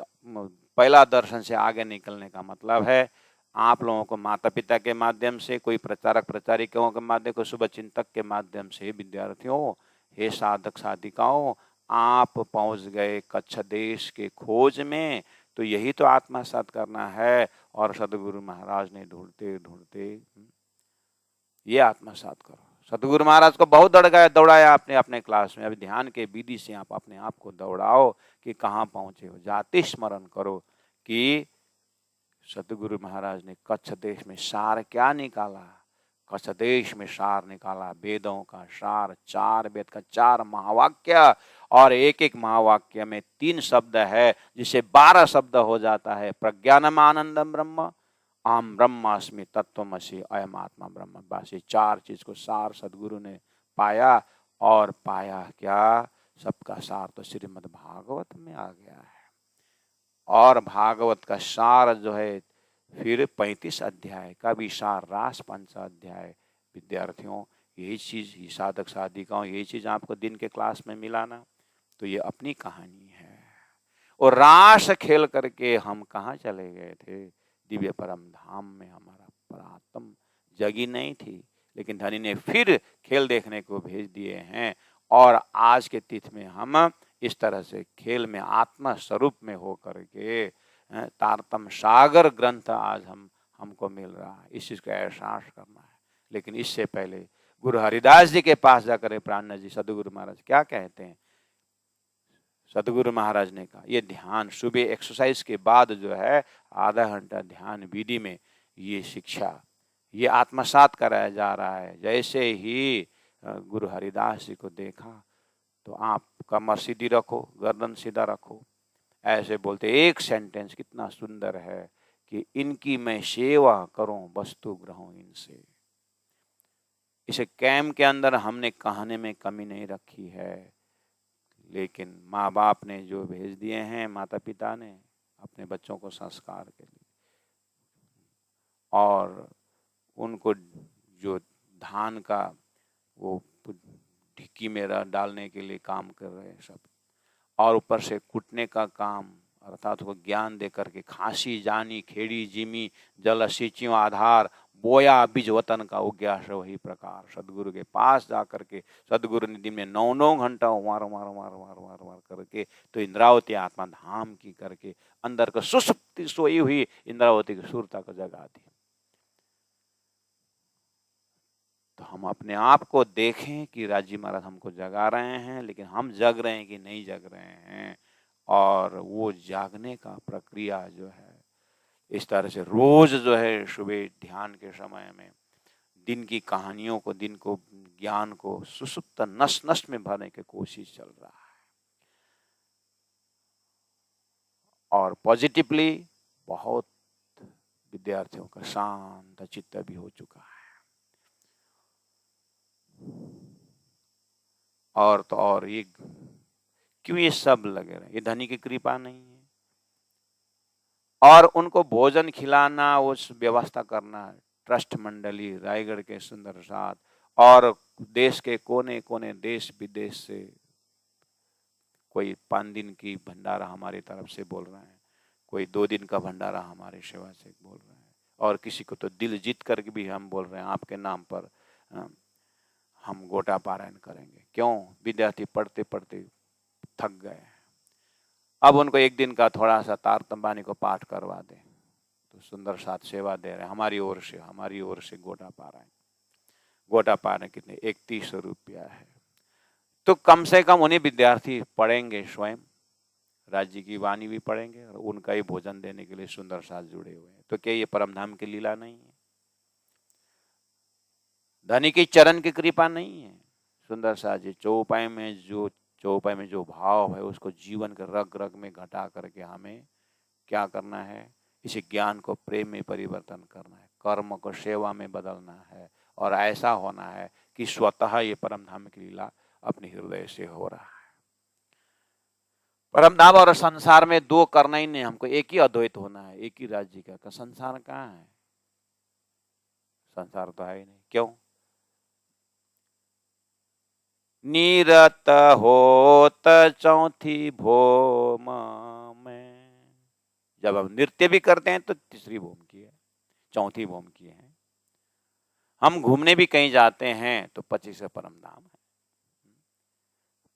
पहला दर्शन से आगे निकलने का मतलब है आप लोगों को माता पिता के माध्यम से, कोई प्रचारक प्रचारिकाओं के माध्यम, को शुभ चिंतक के माध्यम से, विद्यार्थियों, हे साधक साधिकाओं, आप पहुंच गए कच्छ देश के खोज में, तो यही तो आत्मसात करना है। और सदगुरु महाराज ने ढूंढते ढूंढते ये आत्मसात करो। सदगुरु महाराज को बहुत दौड़ाया आपने अपने क्लास में। अभी ध्यान के विधि से आप अपने आप को दौड़ाओ कि कहाँ पहुंचे हो। जाति स्मरण करो कि सदगुरु महाराज ने कच्छ देश में सार क्या निकाला। कच्छ देश में सार निकाला, वेदों का सार, 4 वेद का 4 महावाक्य, और एक एक महावाक्य में 3 शब्द है, जिसे 12 शब्द हो जाता है। प्रज्ञानम आनंदम ब्रह्म, अहम ब्रह्मास्मि तत्वमसि अयम आत्मा ब्रह्म। बस ये 4 चीज को सार सदगुरु ने पाया। और पाया क्या? सबका सार तो श्रीमद् भागवत में आ गया है। और भागवत का सार जो है फिर 35 अध्याय का भी सार, रास 5 अध्याय। विद्यार्थियों, यही चीज ही साधक साधिकाओं, यही चीज आपको दिन के क्लास में मिला ना, तो ये अपनी कहानी है। और रास खेल करके हम कहाँ चले गए थे? दिव्य परम धाम में हमारा परात्म जगी नहीं थी, लेकिन धनी ने फिर खेल देखने को भेज दिए हैं। और आज के तिथि में हम इस तरह से खेल में आत्मा स्वरूप में हो करके तारतम सागर ग्रंथ आज हमको मिल रहा है, इस चीज का एहसास करना है। लेकिन इससे पहले गुरु हरिदास जी के पास जाकर प्राणनाथ जी सदगुरु महाराज क्या कहते हैं। सदगुरु महाराज ने कहा ये ध्यान सुबह एक्सरसाइज के बाद जो है आधा घंटा ध्यान विधि में ये शिक्षा ये आत्मसात कराया जा रहा है। जैसे ही गुरु हरिदास जी को देखा तो आप कमर सीधी रखो, गर्दन सीधा रखो, ऐसे बोलते। एक सेंटेंस कितना सुंदर है कि इनकी मैं सेवा करूं, वस्तु ग्रहूं इनसे। इसे कैम्प के अंदर हमने कहने में कमी नहीं रखी है, लेकिन माँ बाप ने जो भेज दिए हैं, माता पिता ने अपने बच्चों को संस्कार के लिए, और उनको जो धान का वो ढिक्की में डालने के लिए काम कर रहे हैं सब, और ऊपर से कुटने का काम, अर्थात वो ज्ञान दे करके खांसी जानी खेड़ी जिमी जल सिंचियों आधार बोया बीज वतन का उग्यास वही प्रकार। सदगुरु के पास जा करके सदगुरु ने दिन में 9 घंटा वार वार वार वार वार वार करके तो इंद्रावती आत्मा धाम की करके अंदर को सुसुप्ति सोई हुई इंद्रावती की सुरता को जगा दी। तो हम अपने आप को देखें कि राजी महाराज हमको जगा रहे हैं, लेकिन हम जग रहे हैं कि नहीं जग रहे हैं। और वो जागने का प्रक्रिया जो है इस तरह से रोज जो है सुबह ध्यान के समय में दिन की कहानियों को, दिन को, ज्ञान को सुसुप्त नस नस में भरने की कोशिश चल रहा है। और पॉजिटिवली बहुत विद्यार्थियों का शांत चित्त भी हो चुका है। और तो और ये क्यों ये सब लगे रहे, ये धनी की कृपा नहीं है। और उनको भोजन खिलाना, उस व्यवस्था करना, ट्रस्ट मंडली रायगढ़ के सुंदर साथ, और देश के कोने कोने देश विदेश से कोई 5 दिन की भंडारा हमारी तरफ से बोल रहे हैं, कोई 2 दिन का भंडारा हमारी सेवा से बोल रहे हैं, और किसी को तो दिल जीत करके भी हम बोल रहे हैं आपके नाम पर हम गोटा पारायण करेंगे। क्यों? विद्यार्थी पढ़ते पढ़ते थक गए, अब उनको 1 दिन का थोड़ा सा तार तंबानी को पाठ करवा दें तो सुंदर साथ सेवा दे रहे हैं हमारी ओर से गोटा पारायण। गोटा पारायण कितने? 31 रुपया है। तो कम से कम उन्हें विद्यार्थी पढ़ेंगे, स्वयं राज्य की वाणी भी पढ़ेंगे और उनका ही भोजन देने के लिए सुंदर साथ जुड़े हुए हैं। तो क्या ये परमधाम की लीला नहीं है? धनी की चरण की कृपा नहीं है? सुंदर साथ जी चौपाई में जो भाव है उसको जीवन के रग रग में घटा करके हमें क्या करना है? इस ज्ञान को प्रेम में परिवर्तन करना है, कर्म को सेवा में बदलना है, और ऐसा होना है कि स्वतः ये परम धाम की लीला अपने हृदय से हो रहा है। परम धाम और संसार में 2 करना ही नहीं, हमको एक ही अद्वैत होना है, एक ही राज्य का। संसार कहाँ है? संसार तो है ही नहीं। क्यों? निरत होत चौथी भूम में। जब हम नृत्य भी करते हैं तो तीसरी भूम की है, चौथी भूम की है। हम घूमने भी कहीं जाते हैं तो 25 परम धाम है।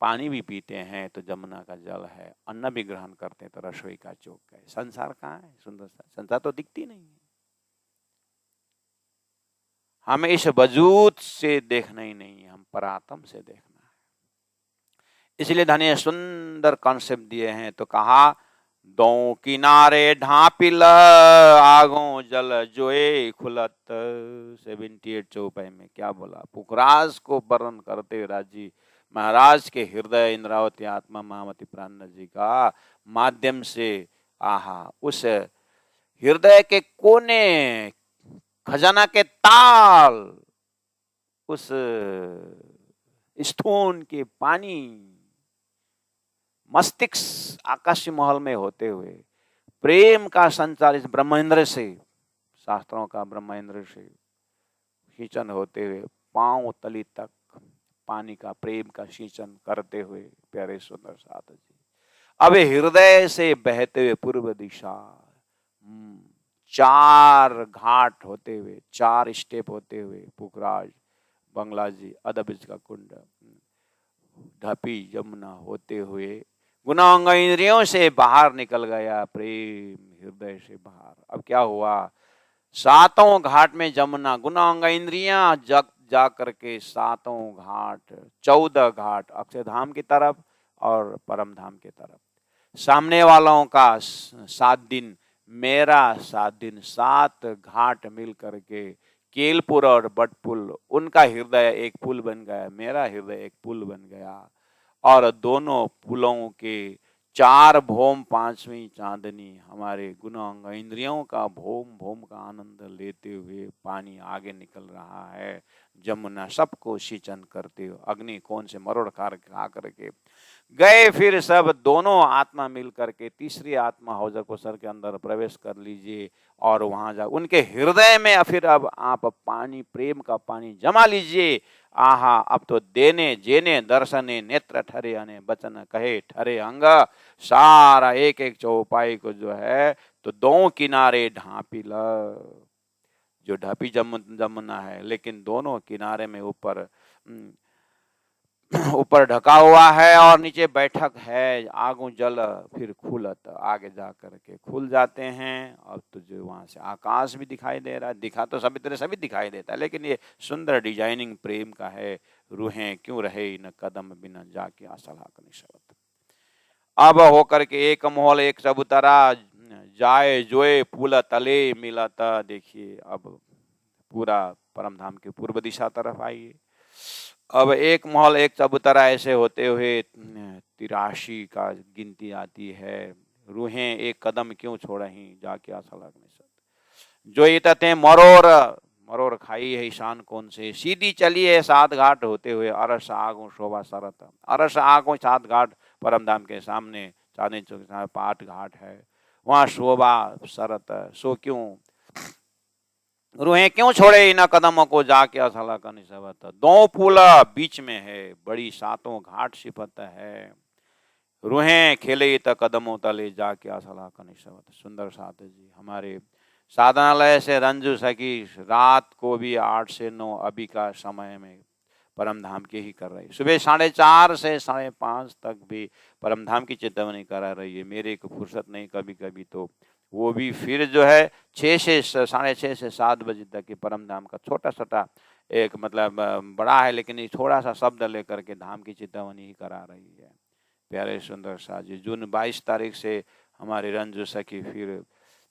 पानी भी पीते हैं तो जमुना का जल है, अन्न भी ग्रहण करते हैं तो रसोई का चौक है। संसार कहाँ है? सुंदर सा संसार तो दिखती नहीं है। हमें इस वजूद से देखना ही नहीं है, हम परात्म से देखना है। इसलिए धनी सुंदर कॉन्सेप्ट दिए हैं। तो कहा 2 किनारे ढापिल आगों जल जोए खुलत। 78 चौपाई में क्या बोला? पुखराज को वर्णन करते हुए राजी महाराज के हृदय इंद्रावती आत्मा महामती प्राणनाथ जी का माध्यम से उस हृदय के कोने खजाना के ताल, उस स्थून के पानी मस्तिष्क आकाशीय महल में होते हुए प्रेम का संचार इस ब्रह्मेंद्र से, शास्त्रों का ब्रह्मेंद्र से सिंचन होते हुए पांव तली तक पानी का प्रेम का सिंचन करते हुए प्यारे सुंदर साथ जी अब हृदय से बहते हुए पूर्व दिशा 4 घाट होते हुए, 4 स्टेप होते हुए पुखराज, बंगलाजी, अदबिज का कुंड, ढपी यमुना होते हुए गुणांग इंद्रियों से बाहर निकल गया, प्रेम हृदय से बाहर। अब क्या हुआ, 7 घाट में जमुना, गुणांग इंद्रियां जग जा करके 7 घाट, 14 घाट अक्षरधाम की तरफ और परम धाम की तरफ। सामने वालों का 7 दिन, मेरा 7 दिन, 7 घाट मिल करके केलपुर और बटपुल, उनका हृदय एक पुल बन गया, मेरा हृदय एक पुल बन गया। और दोनों पुलों के 4 भौम 5वीं चांदनी, हमारे गुणांग इंद्रियों का भौम भौम का आनंद लेते हुए पानी आगे निकल रहा है। जमुना सबको सिंचन करते हुए अग्नि कौन से मरोड़ खा करके गए। फिर सब दोनों आत्मा मिल करके तीसरी आत्मा हौजर को सर के अंदर प्रवेश कर लीजिए और वहां जा उनके हृदय में फिर अब आप पानी, प्रेम का पानी जमा लीजिए। आहा, अब तो देने जेने दर्शने नेत्र ठरे अने बचन कहे ठरे अंग। सारा एक एक चौपाई को जो है तो 2 किनारे ढांपी ल, जो ढापी जमुना है, लेकिन दोनों किनारे में ऊपर ढका हुआ है और नीचे बैठक है। आगू जल फिर खुलत, आगे जा करके खुल जाते हैं। अब तो जो वहां से आकाश भी दिखाई दे रहा है, दिखा तो सभी तरह सभी दिखाई देता है, लेकिन ये सुंदर डिजाइनिंग प्रेम का है। रूहें क्यों रहे इन कदम बिना जाके असलाक निशवत। अब होकर के एक मोहल एक चबूतरा, जाए जोए पुल तले मिलत। देखिए अब पूरा परमधाम की पूर्व दिशा तरफ आइए। अब एक महल एक चबूतरा ऐसे होते हुए 83 का गिनती आती है। रूहें एक कदम क्यों छोड़ही जाके आशा लगने सत। जो इतते मरोर, मरोर खाई है ईशान कौन से, सीधी चली है 7 घाट होते हुए अरस आगो शोभा सरत। अरस आगो 7 घाट परमधाम के सामने, चांदनी चौक 8 घाट है, वहां शोभा सरत। सो क्यों रूहें क्यों छोड़े इन कदमों को जाके असला का निसबत। 2 पुल बीच में है, बड़ी 7 घाट सिफत है। रूहें खेले त कदमों तले जाके असला का निसबत। सुंदर साथ जी हमारे साधनालय से रंजू सखी रात को भी 8 से 9 अभी का समय में परमधाम के ही कर रही, सुबह 4:30 से 5:30 तक भी परमधाम की चेतावनी करा रही है। मेरे को फुर्सत नहीं, कभी कभी तो वो भी फिर जो है 6 से 6:30 से 7 बजे तक के परमधाम का छोटा छोटा एक मतलब बड़ा है, लेकिन ये थोड़ा सा शब्द लेकर के धाम की चेतावनी ही करा रही है। प्यारे सुंदर सा जी, जून 22 तारीख से हमारी रंजू सखी फिर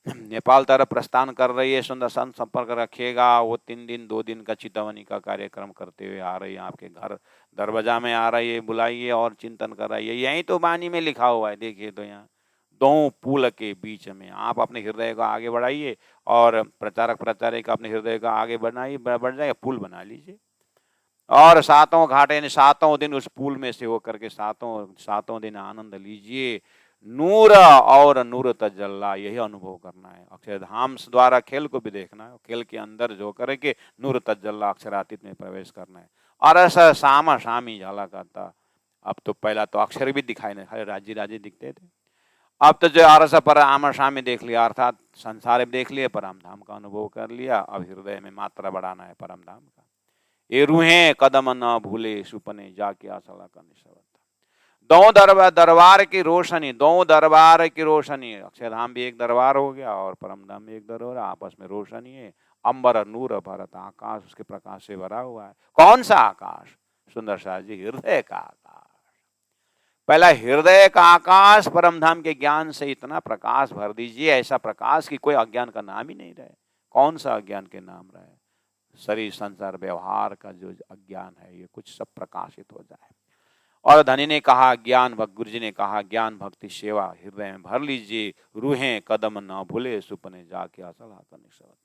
नेपाल तरफ प्रस्थान कर रही है। सुंदर संत संपर्क रखिएगा। वो 3 दिन 2 दिन का चेतावनी का कार्यक्रम करते हुए आ रही है, आपके घर दरवाजा में आ रही है, बुलाइए और चिंतन कर रही है। यही तो वाणी में लिखा हुआ है, देखिए तो यहाँ 2 पुल के बीच में आप अपने हृदय को आगे बढ़ाइए और प्रचारक प्रचारिका अपने हृदय को आगे बढ़ाइए, बढ़ जाए पुल बना लीजिए और 7 घाट यानी 7 दिन उस पुल में से होकर के 7 दिन आनंद लीजिए। नूर और नूर तजल्ला, यही अनुभव करना है। अक्षरधाम द्वारा खेल को भी देखना है, खेल के अंदर जो करके नूर तजल्ला अक्षरातीत में प्रवेश करना है। और ऐसा सामा शामी झाला करता। अब तो पहला तो अक्षर भी दिखाई नहीं, हरे राजी राजी दिखते थे। अब तो जो आरस पर आमर शामी देख लिया, अर्थात संसार देख लिया, परमधाम का अनुभव कर लिया। अब हृदय में मात्रा बढ़ाना है परमधाम का। ये रूहें कदम न भूले सुपने जाके आसला का निशवत। 2 दरबार की रोशनी, 2 दरबार की रोशनी, अक्षरधाम भी एक दरबार हो गया और परमधाम भी एक दरबार, आपस में रोशनी है। अंबर नूर भरत, आकाश उसके प्रकाश से भरा हुआ है। कौन सा आकाश? सुंदर शाह जी, हृदय का आकाश। पहला हृदय का आकाश परमधाम के ज्ञान से इतना प्रकाश भर दीजिए, ऐसा प्रकाश की कोई अज्ञान का नाम ही नहीं रहे। कौन सा अज्ञान के नाम रहे? शरीर संसार व्यवहार का जो अज्ञान है, ये कुछ सब प्रकाशित हो जाए। और धनी ने कहा ज्ञान भक्त, गुरु जी ने कहा ज्ञान भक्ति सेवा हृदय में भर लीजिए। रूहें कदम न भूले सुपने जाके असला का निशवत।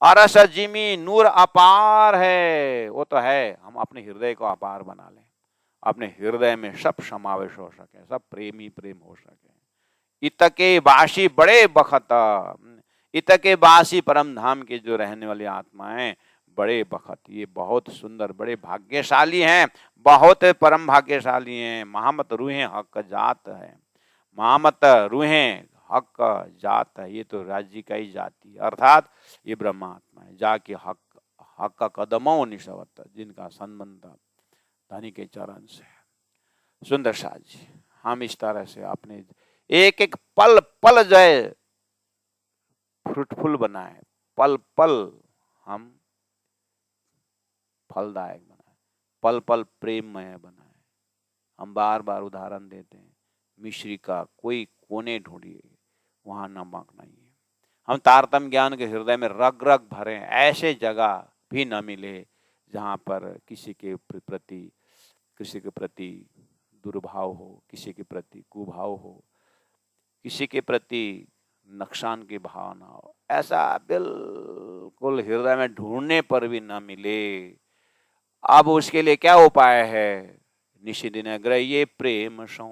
अरस जिमी नूर अपार है, वो तो है, हम अपने हृदय को अपार बना लें, अपने हृदय में सब समावेश हो सके, सब प्रेमी प्रेम हो सके। इतके बासी बड़े बखत, इतके बासी परम धाम के जो रहने वाली आत्माएं बड़े बखत, ये बहुत सुंदर, बड़े भाग्यशाली हैं, बहुत परम भाग्यशाली हैं। महामत रूहें हक जात है, महामत रूहें हक का जात है, ये तो राज्य का ही जाति, अर्थात ये ब्रह्मात्मा है। जाके हक हक का कदमों निशवत, जिनका संबंध धनी के चरण से है। सुंदर शाह जी, हम इस तरह से अपने एक एक पल पल जाए फ्रूटफुल बनाए, पल पल हम फलदायक बनाए, पल पल प्रेममय बनाए। हम बार बार उदाहरण देते हैं, मिश्री का कोई कोने ढूंढिए, वहां नमक नहीं है। हम तारतम्य ज्ञान के हृदय में रग रग भरे, ऐसे जगह भी न मिले जहां पर किसी के प्रति दुर्भाव हो, किसी के प्रति कुभाव हो, किसी के प्रति नुकसान की भावना हो। ऐसा बिल्कुल हृदय में ढूंढने पर भी न मिले। अब उसके लिए क्या उपाय है? निशिदिन ग्रह्ये प्रेम सौ,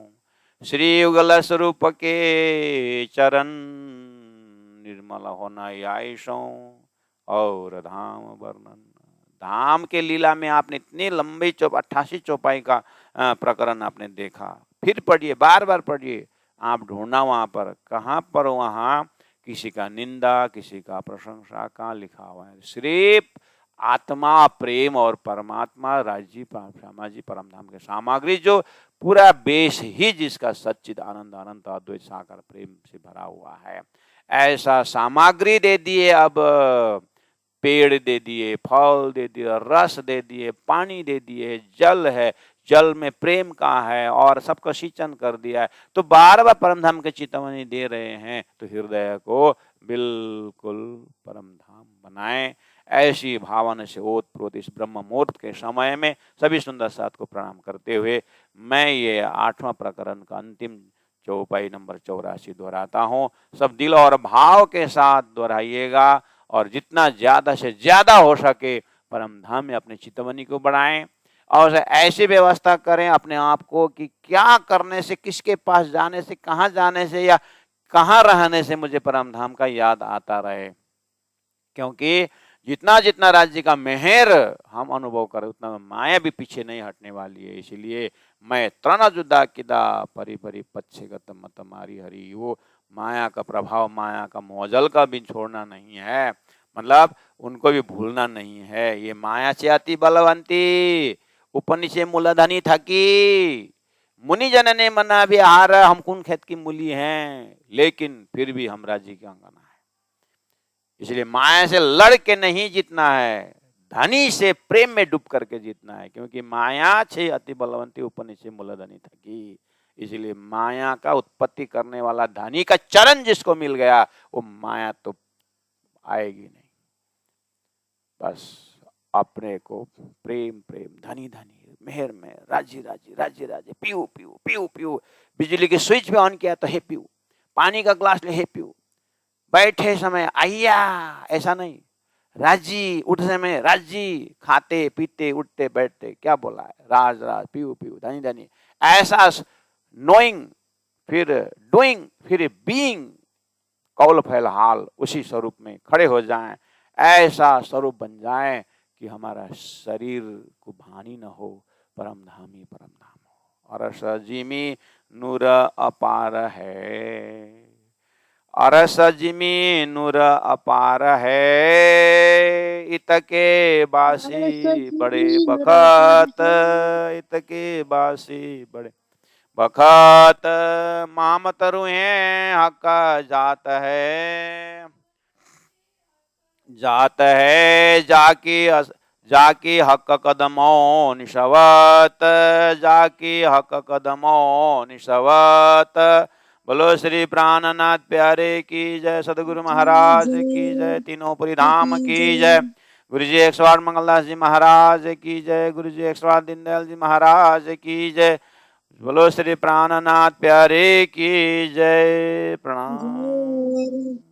श्री युगल स्वरूप के चरण निर्मल होना आयसो, और धाम वर्णन। धाम के लीला में आपने इतनी लंबी 88 चौपाई का प्रकरण आपने देखा, फिर पढ़िए, बार बार पढ़िए, आप ढूंढना वहां पर, कहाँ पर वहां किसी का निंदा, किसी का प्रशंसा, कहाँ लिखा हुआ है? सिर्फ आत्मा प्रेम और परमात्मा राज्य श्यामा जी परम धाम के सामग्री, जो पूरा बेस ही जिसका सच्चिद आनंद अनंत अद्वैत साकार प्रेम से भरा हुआ है, ऐसा सामग्री दे दिए। अब पेड़ दे दिए, फल दे दिए, रस दे दिए, पानी दे दिए, जल है, जल में प्रेम का है, और सबको सिंचन कर दिया है। तो बार बार परम धाम के चेतावनी दे रहे हैं, तो हृदय को बिल्कुल परम धाम बनाएं। ऐसी भावना से ओत प्रोत इस ब्रह्म मुहूर्त के समय में सभी सुंदर साथ को प्रणाम करते हुए मैं ये 8वां प्रकरण का अंतिम चौपाई नंबर 84 दोहराता हूँ। सब दिल और भाव के साथ दोहराइएगा, और जितना ज्यादा से ज्यादा हो सके परम धाम में अपने चितवनी को बढ़ाएं, और ऐसी व्यवस्था करें अपने आप को कि क्या करने से, किसके पास जाने से, कहाँ जाने से, या कहाँ रहने से मुझे परम धाम का याद आता रहे। क्योंकि जितना जितना राज्य का मेहर हम अनुभव करें, उतना माया भी पीछे नहीं हटने वाली है। इसलिए मैं तृण जुदा किदा परि परि पच्छेगत मत मारी हरि, वो माया का प्रभाव, माया का मोजल का भी छोड़ना नहीं है, मतलब उनको भी भूलना नहीं है। ये माया से अति बलवंती, उपनिषे मूलधनी थकी, मुनि जन ने मना भी हार, हम कौन खेत की मूली हैं, लेकिन फिर भी हम राज्य की अंगना है। इसलिए माया से लड़ के नहीं जीतना है, धनी से प्रेम में डूब करके जीतना है। क्योंकि माया छे अति बलवंती, उपनिषे मूलधनी थकी। इसलिए माया का उत्पत्ति करने वाला धनी का चरण जिसको मिल गया, वो माया तो आएगी नहीं। बस अपने को प्रेम प्रेम, धनी धनी, मेहर में, राज्य राज्य, राज्य राज्य, पीऊ पीऊ पीऊ पीऊ। बिजली के स्विच पे ऑन किया तो हे पीऊ, पानी का ग्लास ले हे पीऊ, बैठे समय आइया, ऐसा नहीं, राजी, उठ समय राजी, खाते पीते उठते बैठते, क्या बोला है, राज राज, पीऊ पीऊ, धनी धनी। ऐसा नोइंग, फिर डूइंग, फिर बीइंग, कौल फैल हाल, उसी स्वरूप में खड़े हो जाएं। ऐसा स्वरूप बन जाएं कि हमारा शरीर को भानी न हो, परम धाम ही परम धाम हो। और सजिमी नूर अपार है, और सजिमी नूर अपार है, इतके बासी बड़े बखत, इतके बासी बड़े बखत, माम तरु हैं हक जात है, जात है जाकी हक कदमों निशवत, जाकी हक कदमों निशवत। बोलो श्री प्राणनाथ प्यारे की जय, सदगुरु महाराज की जय, तीनों पुरी धाम की जय, गुरु जी 108 मंगलदास जी महाराज की जय, गुरु जी 108 दीनदयाल जी महाराज की जय। बोलो श्री प्राणनाथ प्यारे की जय, प्रणाम।